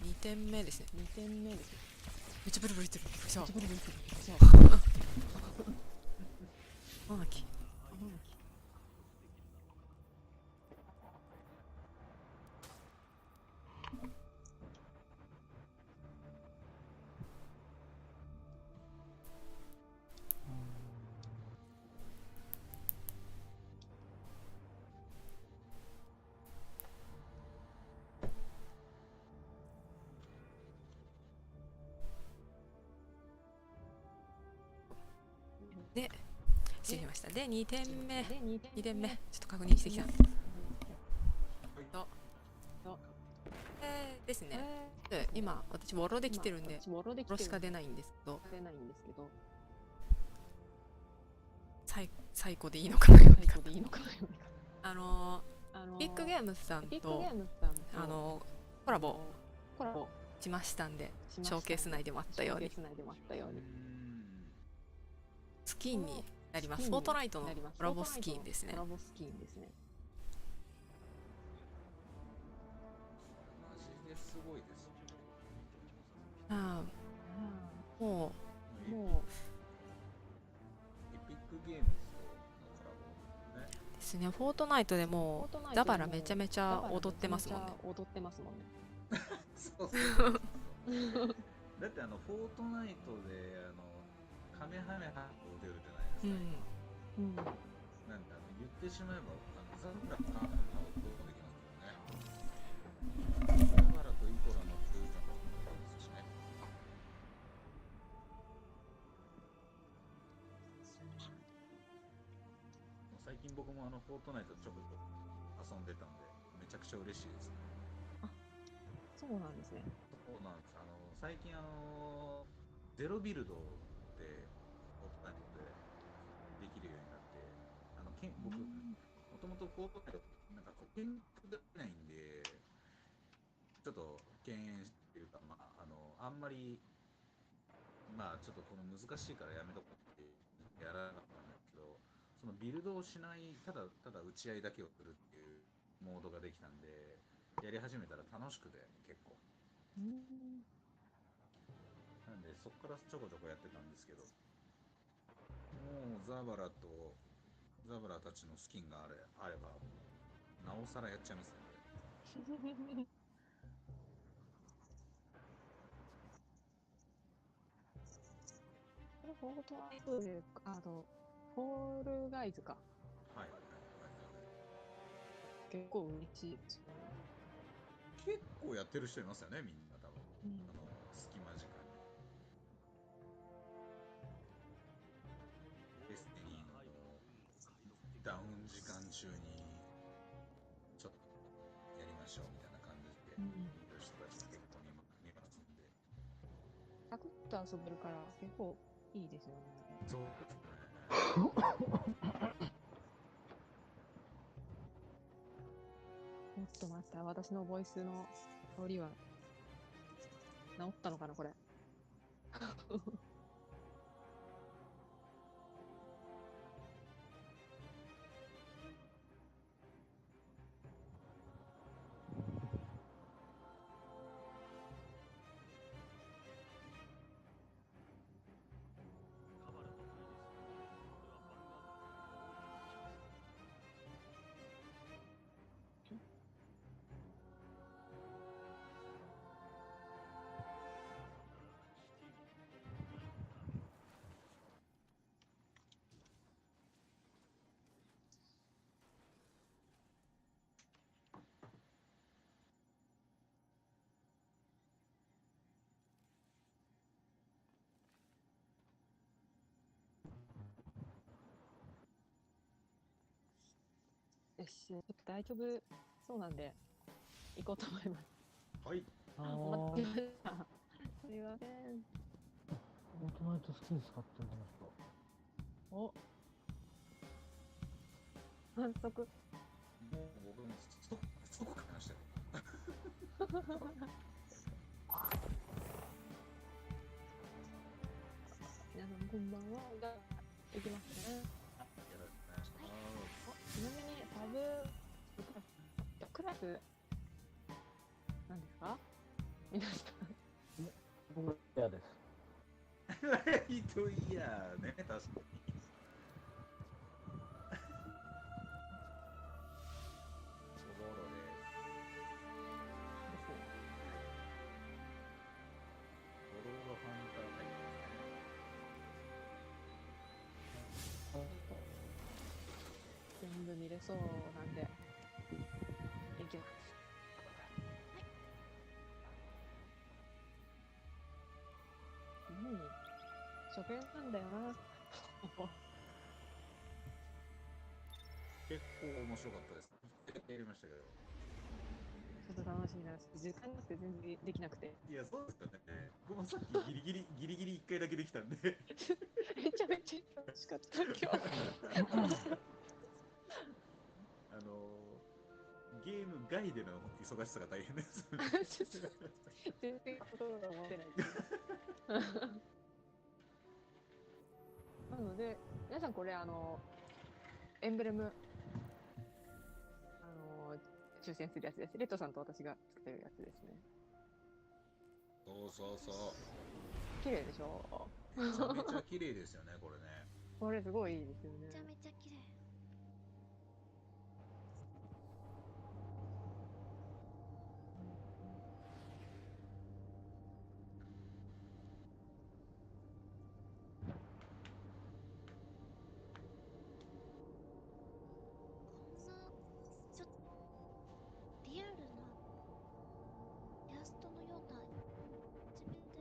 2点目ですね。めっちゃブルブルいってる。マナキ。チしました。で、2点目。2点目。ちょっと確認してきた。ですね。で、今、私、ウォロできてるんで、ウォロしか出ないんですけど、最高でいいのかなよ。ビッグゲームズさんと、コラボしましたんで、ショーケース内でもあったように。スキンになります。フォートナイトのコラボスキンですね。すごいです。もうエピックゲームズとのコラボね。ですね。フォートナイトでもうザバラめちゃめちゃ踊ってますもんね。そうだってフォートナイトでカメハメハを出るじゃないですか。なんで言ってしまえばザバラカメハメハをどうもできますけどね。ザバラとイコラのフュージョンもですしね。最近僕もフォートナイトちょこちょこ遊んでたんでめちゃくちゃ嬉しいですね。そうなんですね。そうなんです。最近ゼロビルドでフォートナイトでできるようになって、僕もともとフォートナイトなんか見学できないんでちょっと敬遠っていうかあんまりちょっとこの難しいからやめとこうってやらなかったんですけど、そのビルドをしないただ打ち合いだけをするっていうモードができたんでやり始めたら楽しくて結構。なんでそこからちょこちょこやってたんですけど、もうザバラたちのスキンがあればなおさらやっちゃいますね。フォートナイトでフォールガイズか。はい。結構嬉しいですよね。結構やってる人いますよね、みんな多分。隙間時間に。デスティニーのダウン時間中にちょっとやりましょうみたいな感じでいる人たち結構見ますんで。サクッと遊べるから結構いいですよね。そうですね。ちょっと待った、私のボイスの香りは治ったのかなこれ。よし、ちょっと大丈夫そうなんで行こうと思います。はい。お待ってました。すいません。フォートナイトスキン使ってるんですか。お。反則。もう僕もそこ買いましたよ。皆さんこんばんは。できますね。よろしくお願いします。ちなみにサブクラスなんですか？皆さん。僕嫌です。ひどいやね、確かに。全部見れそうなんでいきます。初見なんだよな。面白かったです。やりましたけど。ちょっと楽しみだし、時間なくて全然できなくて。いや、そうですよね。僕もさっきギリギリ1回だけできたんで。めちゃめちゃ楽しかった、今日。ゲーム外での忙しさが大変です。全然言葉が持てない。なので、皆さんこれエンブレム、抽選するやつです。レッドさんと私が作ってるやつですね。そうそうそう。綺麗でしょ。めちゃめちゃ綺麗ですよね、これね。これすごいいいですよね。めちゃめちゃ綺麗。ちょっとリアルなイラストのような初めて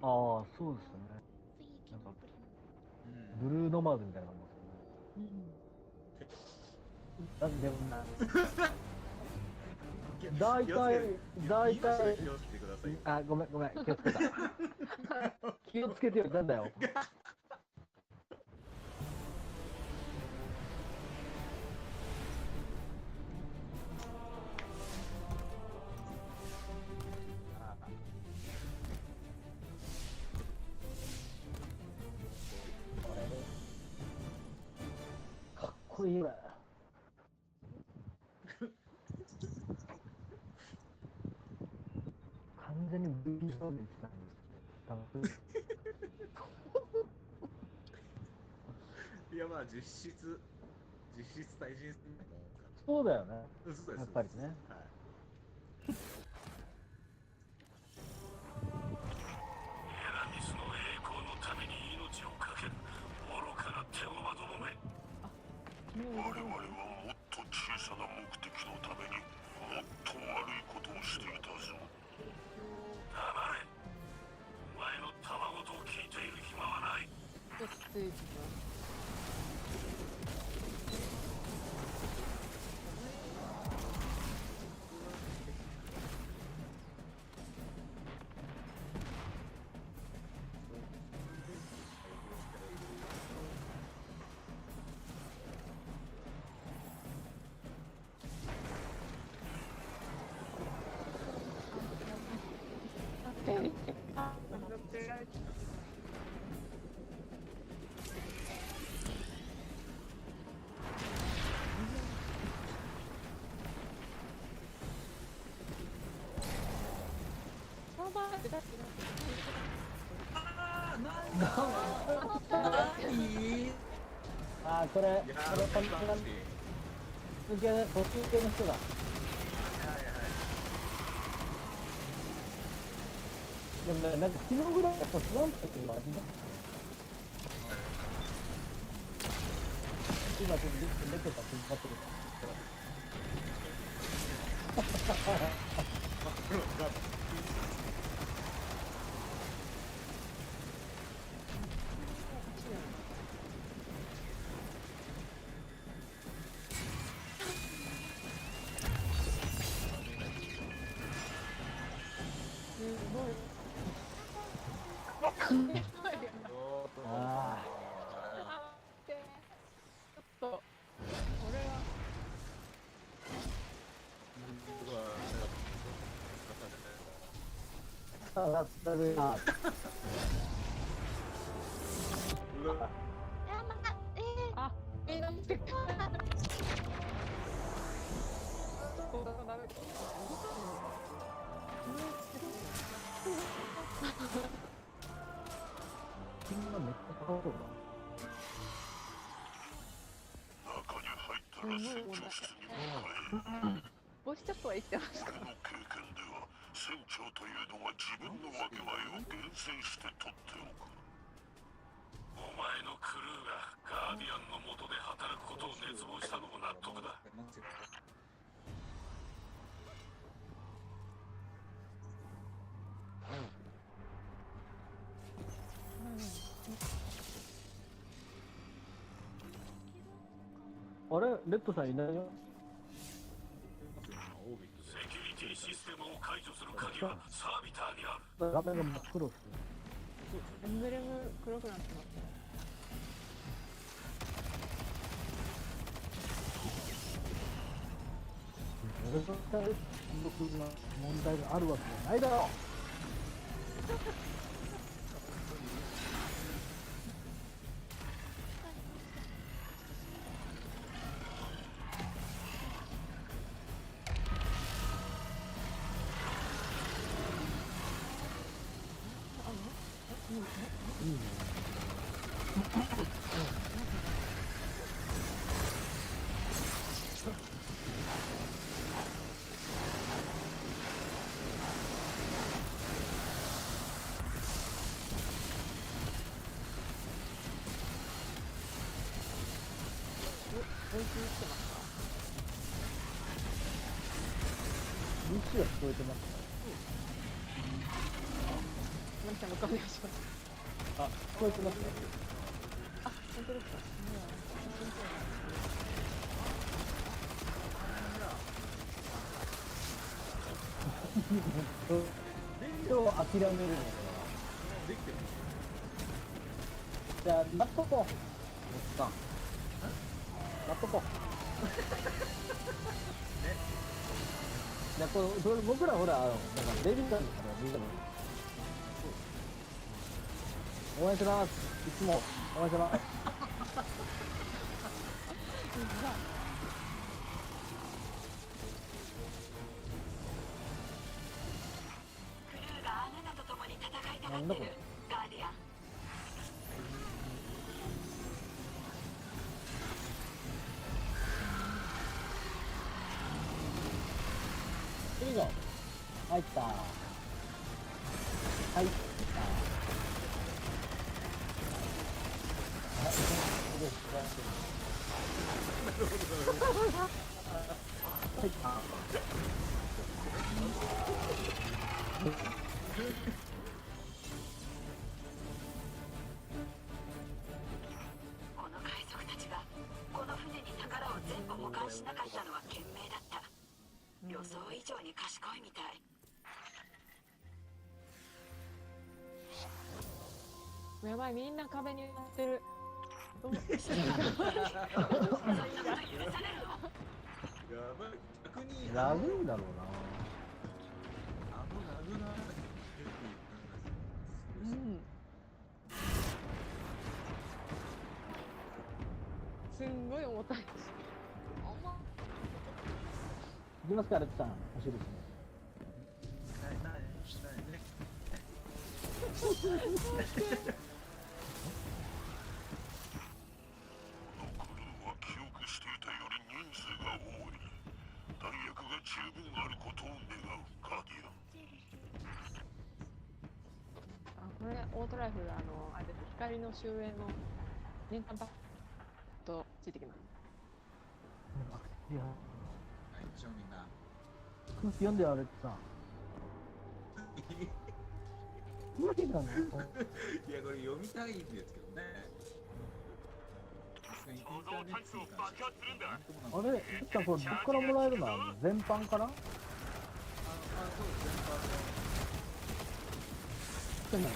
ああ、そうですよね。なんか、ブルーノマーズみたいな感じですよね。なんでもな。大体、あ、ごめん、気をつけた。気をつけてよ、なんだよ。かっこいいわ。完全にブルーストーリーしたんです。いや、まあ実質対人戦の感じ。そうだよね。そうです。やっぱりね。はい。エラミスの栄光のために命を懸ける愚かな手駒どもめ。我々はもっと小さな目的のためにもっと悪いことをしていたぞ。黙れ。お前のたわごとを聞いている暇はない。ちょっと失礼します。ああ、これ途中系の人だ。でもね、なんか昨日ぐらいやっぱスワンプっていうのは味だ。今ちょっと出てたって言ってる。だったるな。あ、みんな見てる。今めっちゃ高そうだ。中に入ったら船長室に向かえ。ボイスチャットは生きてますか？俺の経験では船長というのは自分の分け前を厳選して取っておく。お前のクルーがガーディアンの下で働くことを熱望したのも納得だ。あれレッドさんいないよ。セキュリティシステムを解除する鍵はサービターにある。画面が真っ黒っす。エンブレム黒くなってますね。俺の体力の問題があるわけじゃないだろう。本気に来てますか？西は聞こえてますか？マリちゃんもお願いします。あ、聞こえてますか？あ、本当ですか？今日諦めるのかな。じゃあ、待っとこう。待っとこう。それ僕らほら、なんかデビューしたんですから、みんなも。応援します。いつも応援します。クルーがあなたと共に戦いたがってるガーディアン。いいぞ。入った。入った。入った。この海賊たちがこの船に宝を全部保管しなかったのは賢明だった。予想以上に賢いみたい。やばい、みんな壁に乗ってる。やばい、逆にラグいだろうな。ラグな。うん。すんごい重たいし。いきますか、レッツさん。欲しいですね。は記憶していたより人数が多い。弾薬が十分あることを願うガーディアン。あ、これオートライフル、あれです。光の終焉の年間パッとついてきます。いや、一応みんな空気読んでよ、レッツさん。無理なの？いや、これ読みたいんですけどね。あれ、レッツさん、これどっからもらえるの？全般から？そうです、全般来てない。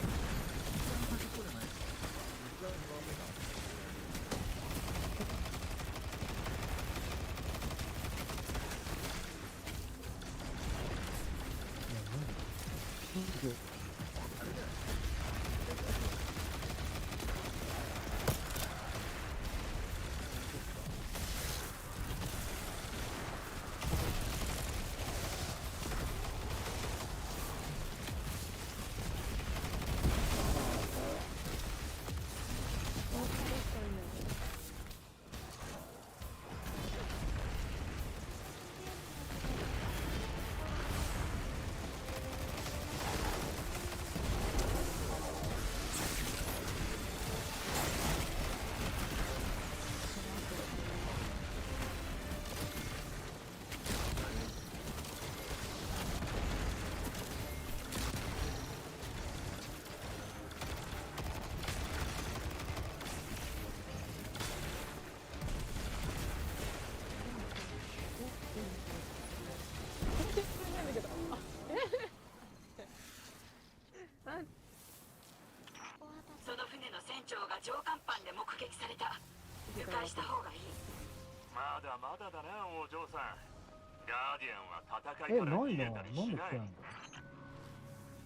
ディアンは戦いから逃げたりしない。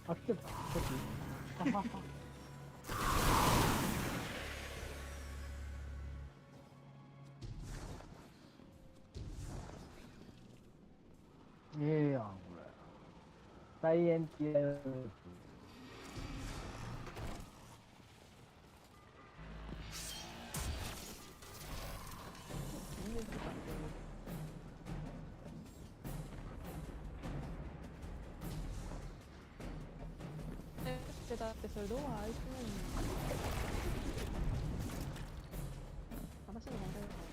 あ、来てた。こっち。ははは。ええやん、これ。サイエンティアループ。だってそれドア開いてないのに。私の問題だから。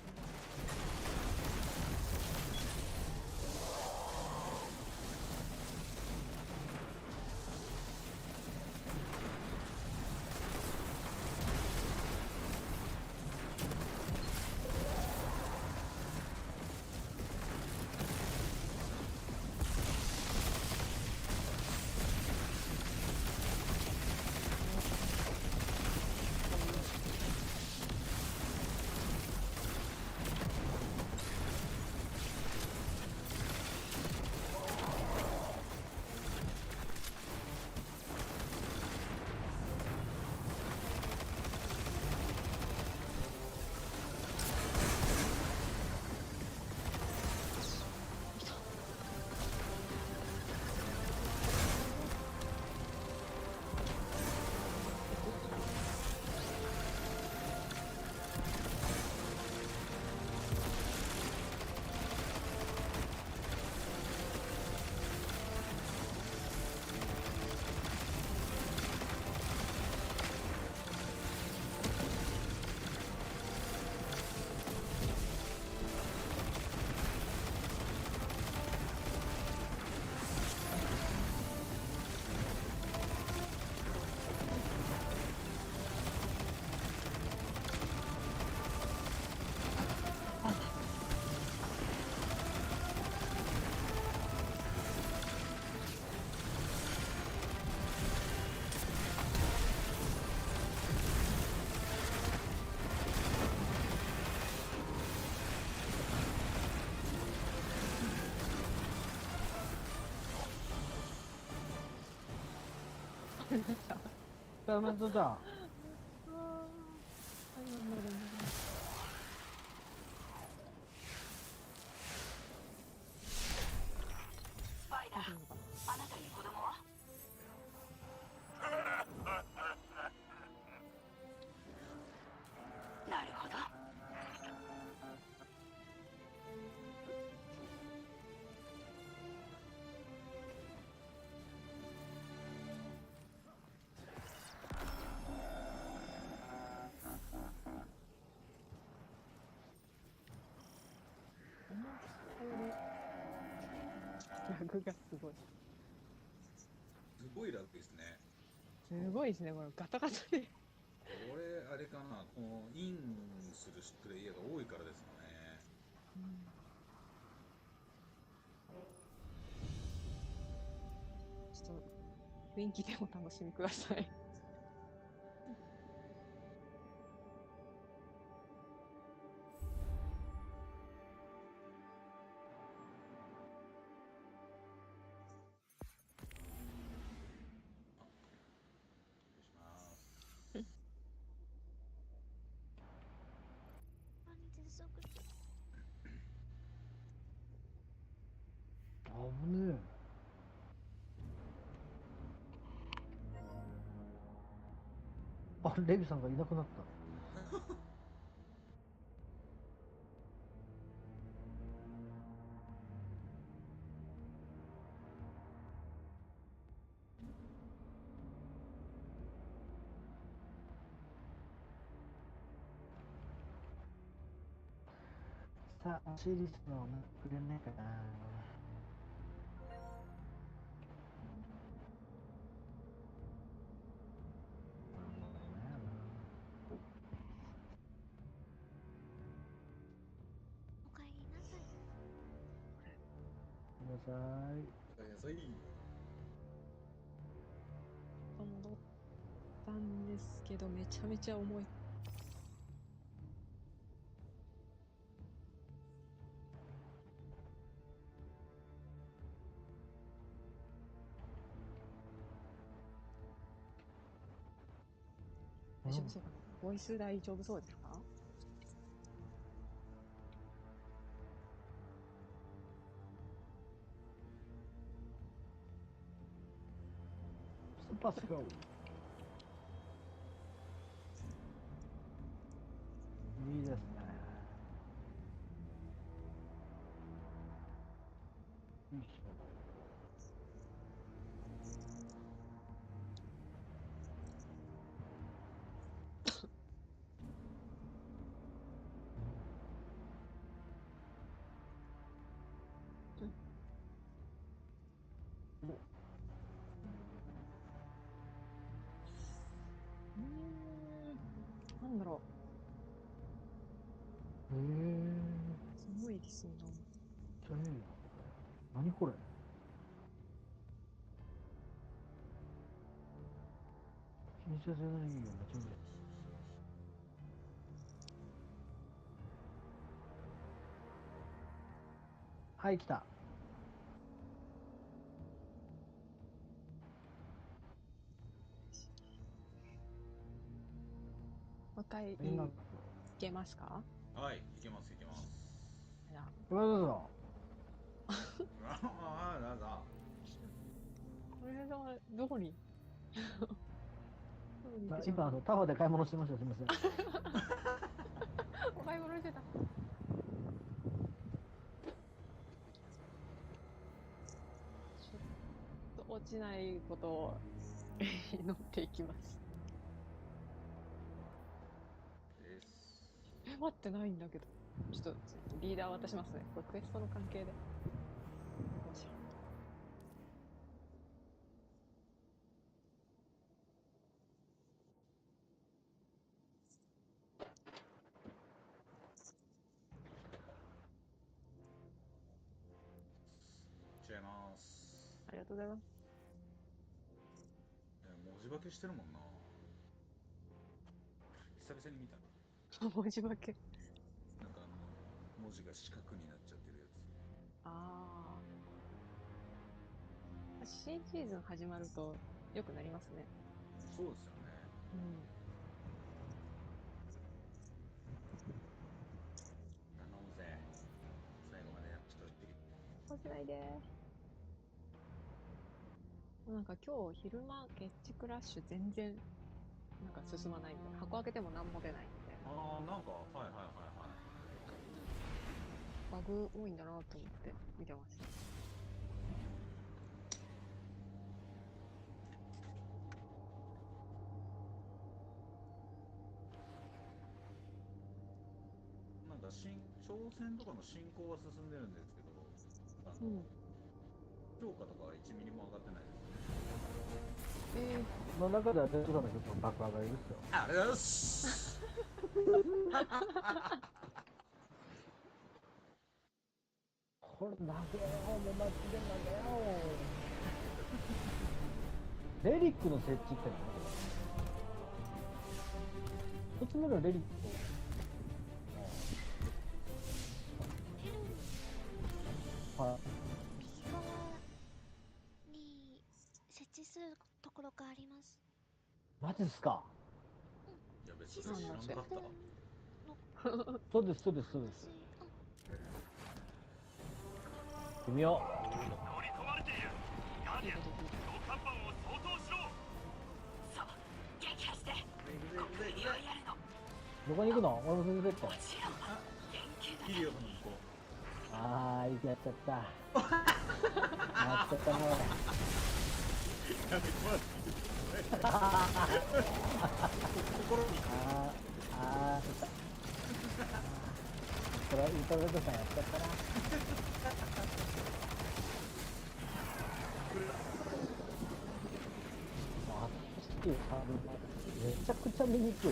ダメだ。スパイダー、あなたに子供は？なるほど。ラグがすごい。すごい楽ですね。すごいですね、これガタガタで。これあれかな、このインするプレイヤーが多いからですかね。ちょっと雰囲気でお楽しみください。危ねえ。あ、レビさんがいなくなった。さあ、シリーズのくれないかな。おかえりなさい。ごめんなさい。戻ったんですけど、めちゃめちゃ重い。大丈夫そうかな。ボイス大丈夫そうですか？スパスゴー。いいですね。よいしょ。なんだろへえ。う。すごいですね。じゃねえよ。何これ。新車じゃないよ。めちゃめちゃ。はい、来た。もう一回いけますか？はい、いけますいけます。じゃあどうぞ。ああ、なんだ。これはどこに今タワーで買い物してました。すみません。お買い物してた。ちょっと落ちないことを祈っていきます。待ってないんだけど。ちょっとリーダー渡しますね。これクエストの関係で。面白い。違います。ありがとうございます。文字化けしてるもんな。久々に見た。文字化け。なんか文字が四角になっちゃってるやつ。ああ。新シーズン始まると良くなりますね。そうですよね。うん。頼むぜ。最後までやってほしい。落ちないでー。なんか今日昼間ケッチクラッシュ全然なんか進まないんで、箱開けても何も出ないんで。ああ、なんかはいはいはいはい。バグ多いんだなと思って見てました。なんか挑戦とかの進行は進んでるんですけど、評価とかは1ミリも上がってないですね。の中ではテストのちょっと爆上がりですよ。ありがとうございます。これ投げようもマジで投げよう。レリックの設置って一つ目のレリックをはい。右側に設置するところがあります。マジですか？いや別に知らなかった。そうですそうですそうです。行ってみよう。乗り込まれている。ガーディアン、同看板を相当しろ。そう、撃破して。国をやるの。どこに行くの？俺も続けて。ヒリオの向こう。あー、やっちゃった。やっちゃったもう。やめてもらっていいですか？心に。あー、そっか。これはインターネットさんやっちゃったな。めちゃくちゃ見にくい。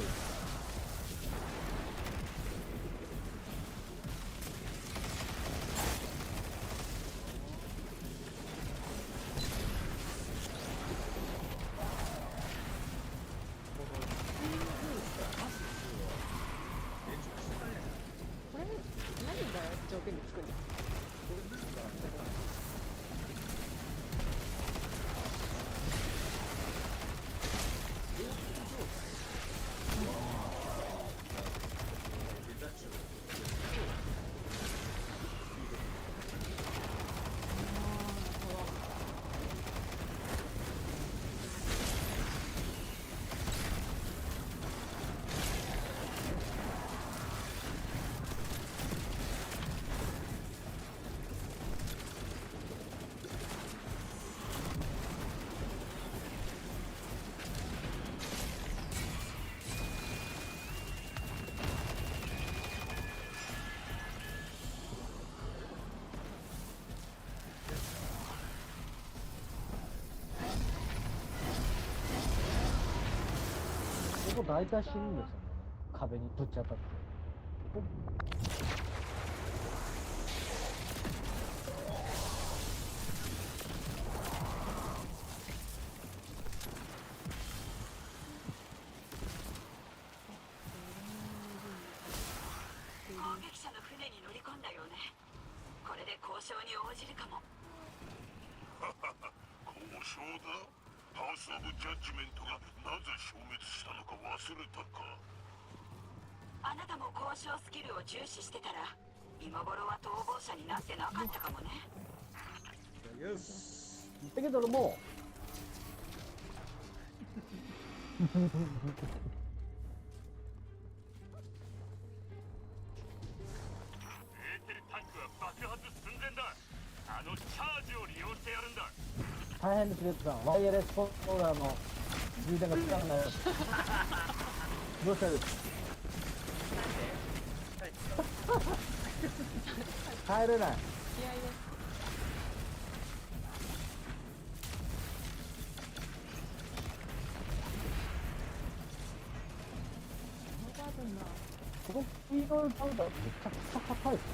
これ何が条件でつくんですか？こ大体死ぬんですよね。壁にぶち当たって。攻撃者の船に乗り込んだよね。これで交渉に応じるかも。交渉だ。ハウス・オブ・ジャッジメントがなぜ消滅したのか忘れたか。あなたも交渉スキルを重視してたら今頃は逃亡者になってなかったかもね。だけどもエーテルタンクは爆発寸前だ。あのチャージを利用してやるんだ。大変ですレッドさん。ワイヤレスコントローラーの充電がつかない。どうしたらいいですか。帰れない。この黄色いパウダーめちゃくちゃ高いですね。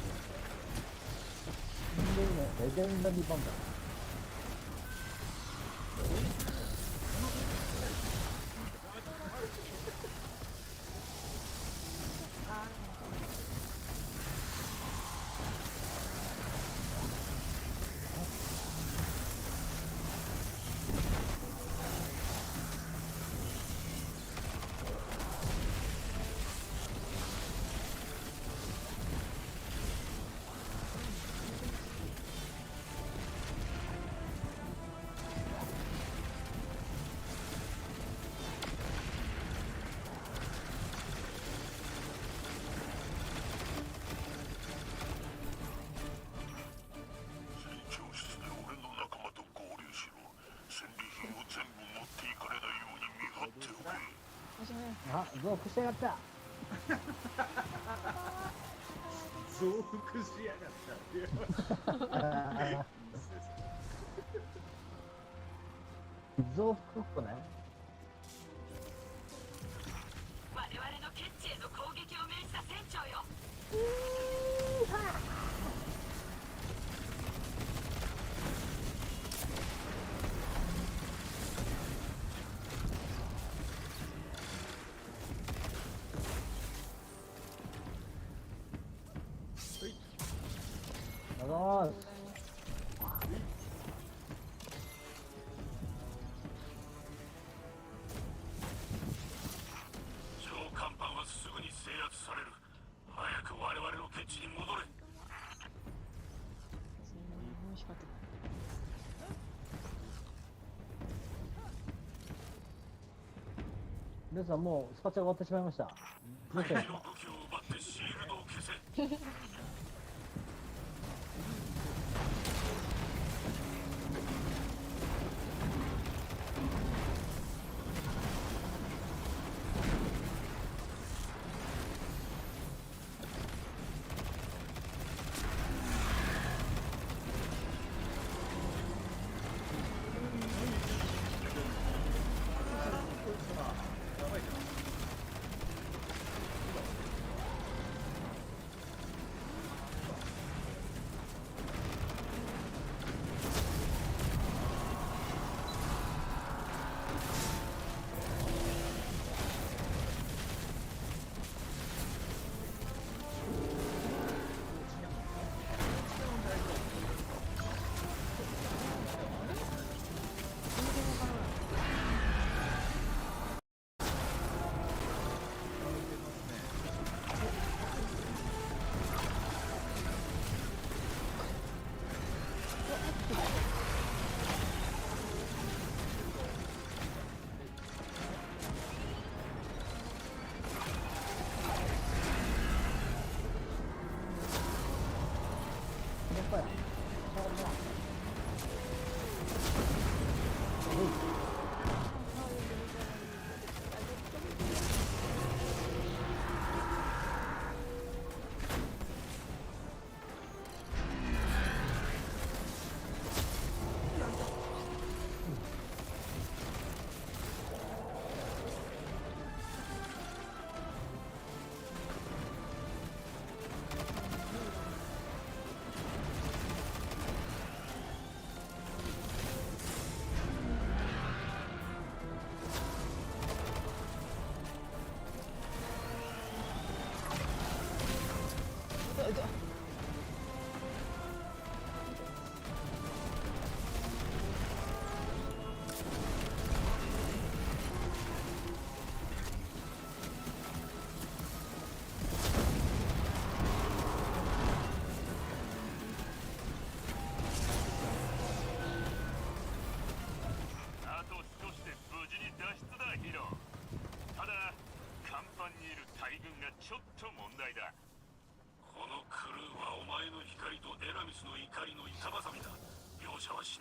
レジェンダリーパウダー。あ、増幅しやがった。増幅しやがった。増幅っ子ね。我々のケッチへの攻撃を命じた船長よ。レスさんもうスパチャ終わってしまいました。どうしたんですか。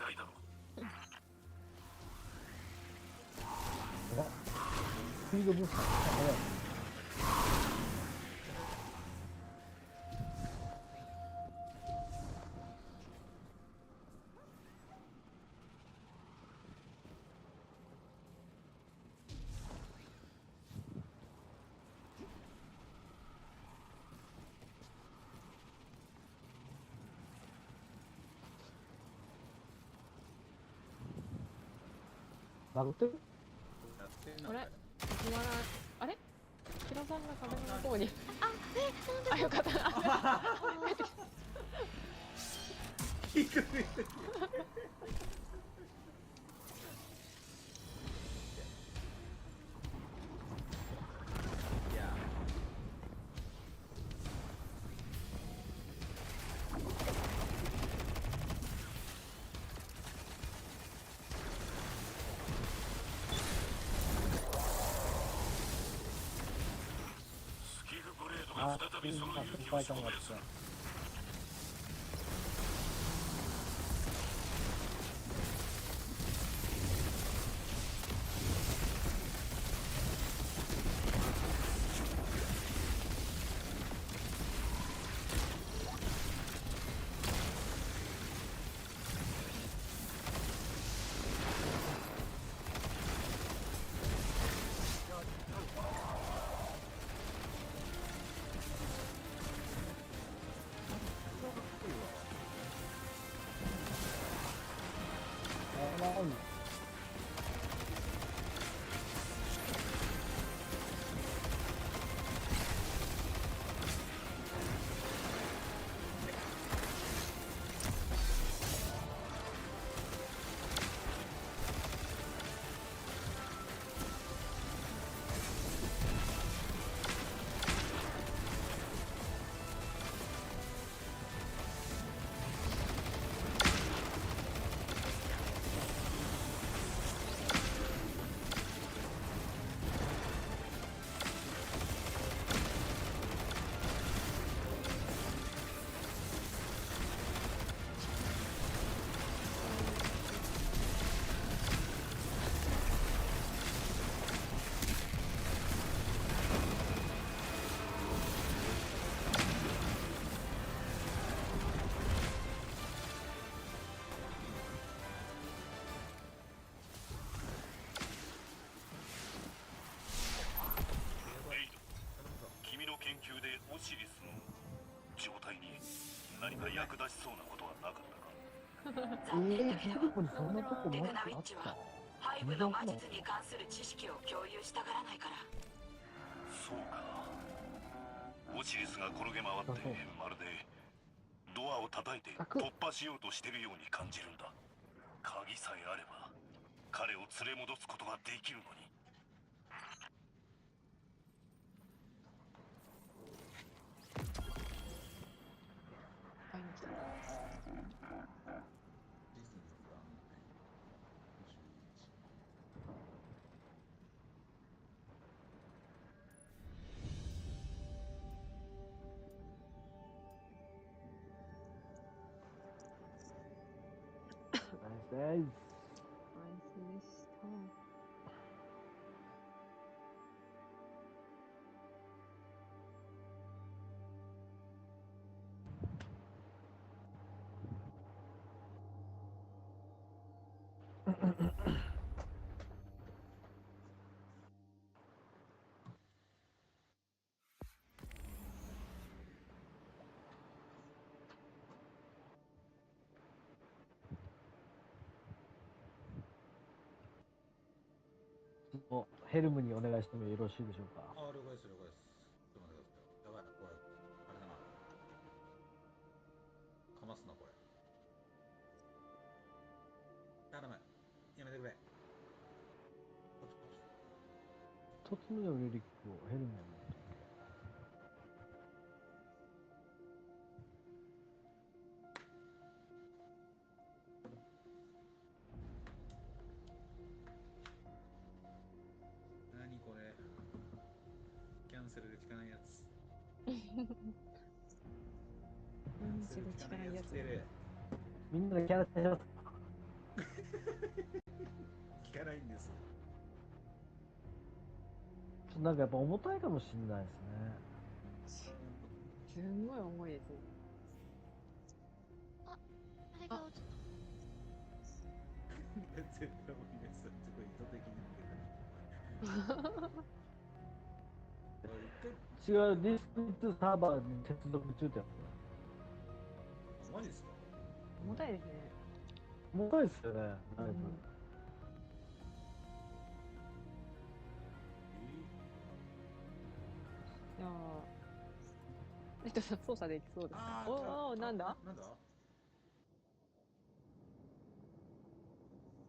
ないだろう。スピードブースター早い。バグってる？あれ始まらない。あれキロさんが壁の向こうに。あ、よかった。帰ってきた。再びその勇気を証明する。研究でオシリスの状態に何か役立ちそうなことはなかったか。残念だけど、エグナウィッチはハイブの魔術に関する知識を共有したがらないから。そうか。オシリスが転げ回ってまるでドアを叩いて突破しようとしてるように感じるんだ。鍵さえあれば彼を連れ戻すことができるのに。ナイス。ナイスでした。ヘルムにお願いしてもよろしいでしょうか。あ、了解です、了解です。ちょっと待ってください。やばいな、これ。あれだな。かますな、これ。あ、ダメ。やめてくれ。一つ目のリリックをヘルムに持って何これ。キャンセルで効かないやつ。キャンセル効かないやつ。みんなでキャラします。聞かないんです。なんかやっぱ重たいかもしれないですね。すんごい重いですね。あれが落ちた。絶対お姫さん、すごい意図的に言って違う、ディスプリットサーバーに接続中ってやつ。マジですか？重たいですね。重たいですよね、だいぶ。いやー、人さん操作できそうですか？おお、なんだ？なんだ？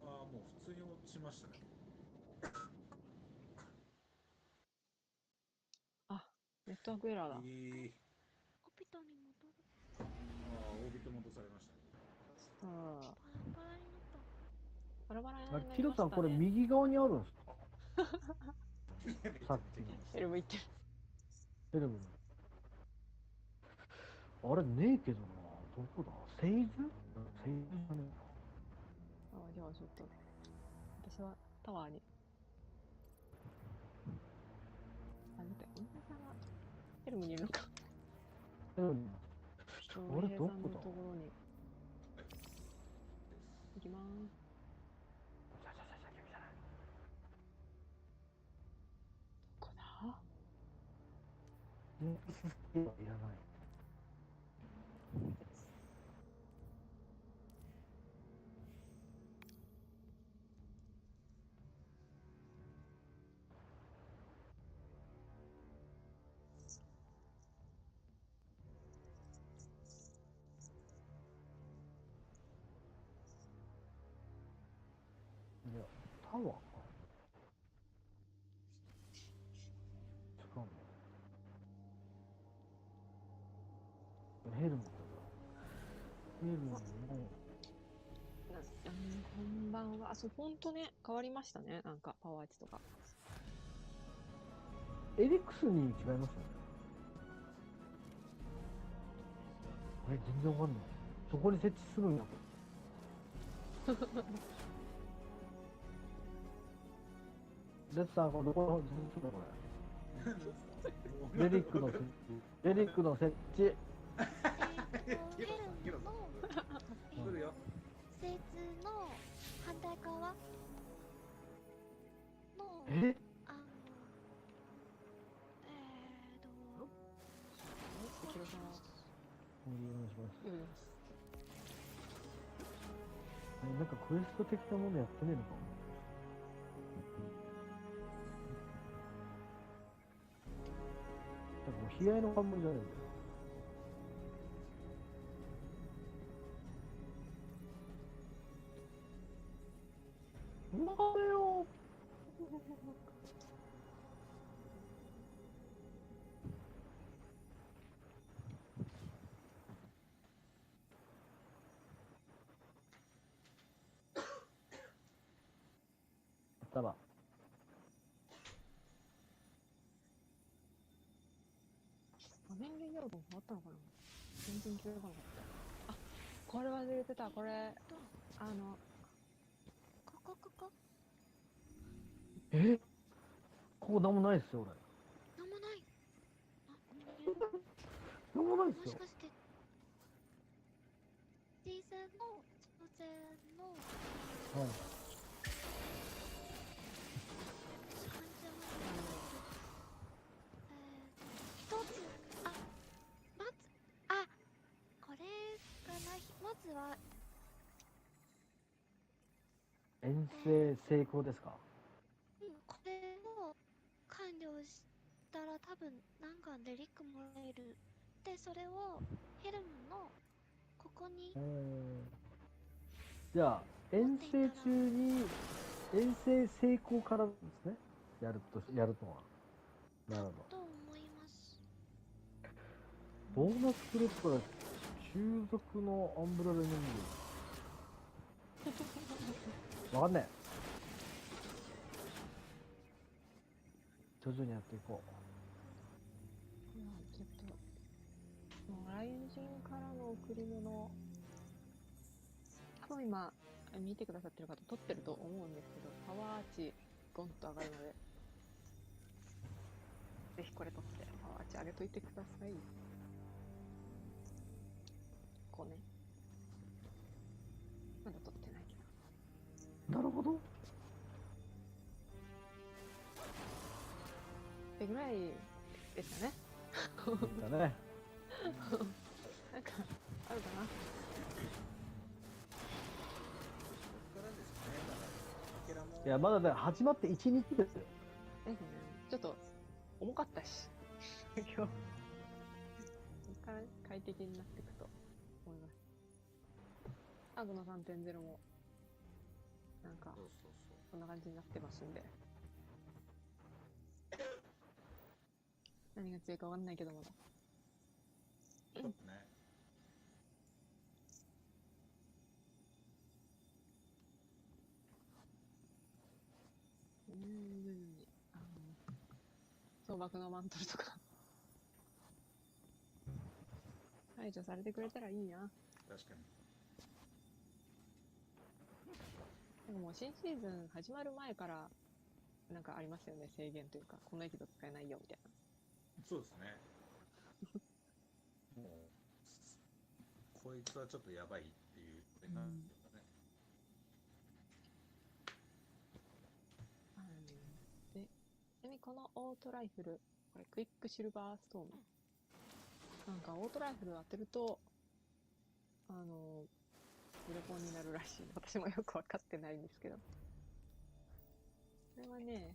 もう普通に落ちましたね。あ、ネットワークエラーだ。オピトに戻る。オービット戻されましたね。あバラバラになった。バラバラになりましたね。キロさん、これ右側にあるんですか？さっきの。ヘルムいってる。ヘルム。あれねえけどな。どこだ？セイズ？セイズじゃねえか。じゃあちょっと、私はタワーに。待って、お姉さんがヘルムにいるのか。ヘルム。あれどこだ？のところに行きまーす。どこだ？ネクススキルはいらない。いや、タワーか。違うの。ヘルムだ。ヘルムの。こんばんは。そう、ほんとね、変わりましたね。なんか、パワー値とか。エリクスに違いますよね。全然わかんない。そこに設置するんや。レッツさん、これどこに設置するのこれ。レリックの設置。レリックの設置。ヘルムの来るよ。精通の反対側のキロさん。お願いします。よいしなんかクエスト的なものやってねえのかも。もう悲哀の冠じゃないんだよ。うまかねよ。ただ。画面連用分変わったのかな？全然気づかなかった。あ、これ忘れてた。これ、ここ。ここなんもないっすよ、俺。なんもない。なんもないっすよ。もしかして、シーズンの挑戦の、はい。一つ、これがない。まずは、遠征成功ですか？これを完了したら多分なんかレリックもらえる。で、それをヘルムのここに。じゃあ、遠征中に、遠征成功からですね。やるのは。なるほど。と思います。ボーナスクレットから中族のアンブラレネング。わかんねえ。徐々にやっていこう。ちょっと、もう雷神からの贈り物、多分今、見てくださってる方撮ってると思うんですけど、パワー値ゴンと上がるので、ぜひこれ撮ってパワー値上げといてください。こうね。まだ撮ってないけど。なるほど。ってぐらいでしたね。だね。なんかあるかな。いや、まだね、始まって1日ですよ。ちょっと重かったし、今日。から快適になっていくと思います。アグの 3.0 も、なんか、こんな感じになってますんで。何が強いかわかんないけどまだ。そうね。総爆のマントルとか排除されてくれたらいいな。確かに。なんかもう新シーズン始まる前からなんかありますよね、制限というか、このエピソード使えないよみたいな。そうですね。もうこいつはちょっとやばいっていうことになるんだね。で、ちなみにこのオートライフル、これクイックシルバーストーム。なんかオートライフル当てると、ブレポンになるらしい。私もよくわかってないんですけど。これはね、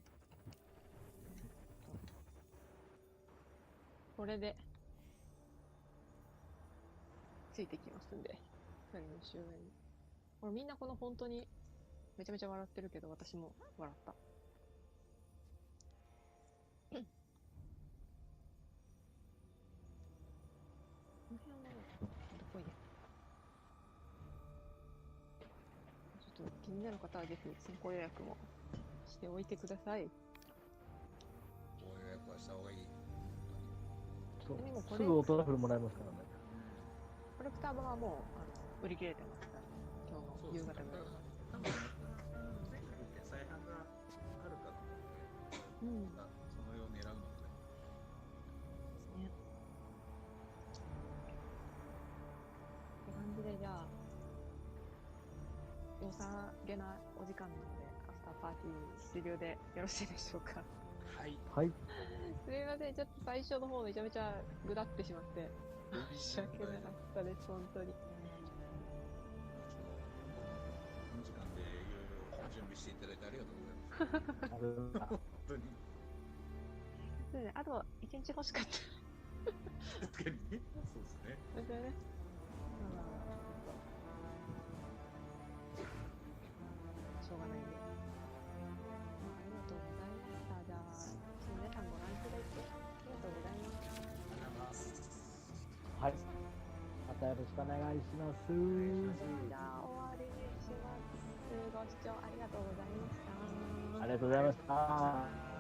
これで、ついてきますんで、二人の周辺に。これみんなこのフォントにめちゃめちゃ笑ってるけど、私も笑った。この辺は、どこいね。ちょっと気になる方はぜひ先行予約もしておいてください。ご予約はした方がいい。そう、すぐオートライフルもらえますからね。コレクター版はもう売り切れてますから、今日の夕方ぐらい。全国で再販があるかと思って、そのよう狙うので。ね。って感じで、じゃあ、良さげなお時間なので、アフターパーティー終了でよろしいでしょうか。はい。はい。すみません、ちょっと最初の方めちゃめちゃぐだってしまって、申し訳なかったです、本当に。この時間でいろいろ準備していただいてありがとうございます。本当に。そうね、あと1日欲しかった。確かに。そうですね。ですよね。しょうがないんで。ありがとうございました。じゃあ、皆さんご覧いただいてありがとうございます。ありがとうございます。はい。またよろしくお願いします。じゃあ、終わりにします。ご視聴ありがとうございました。ありがとうございました。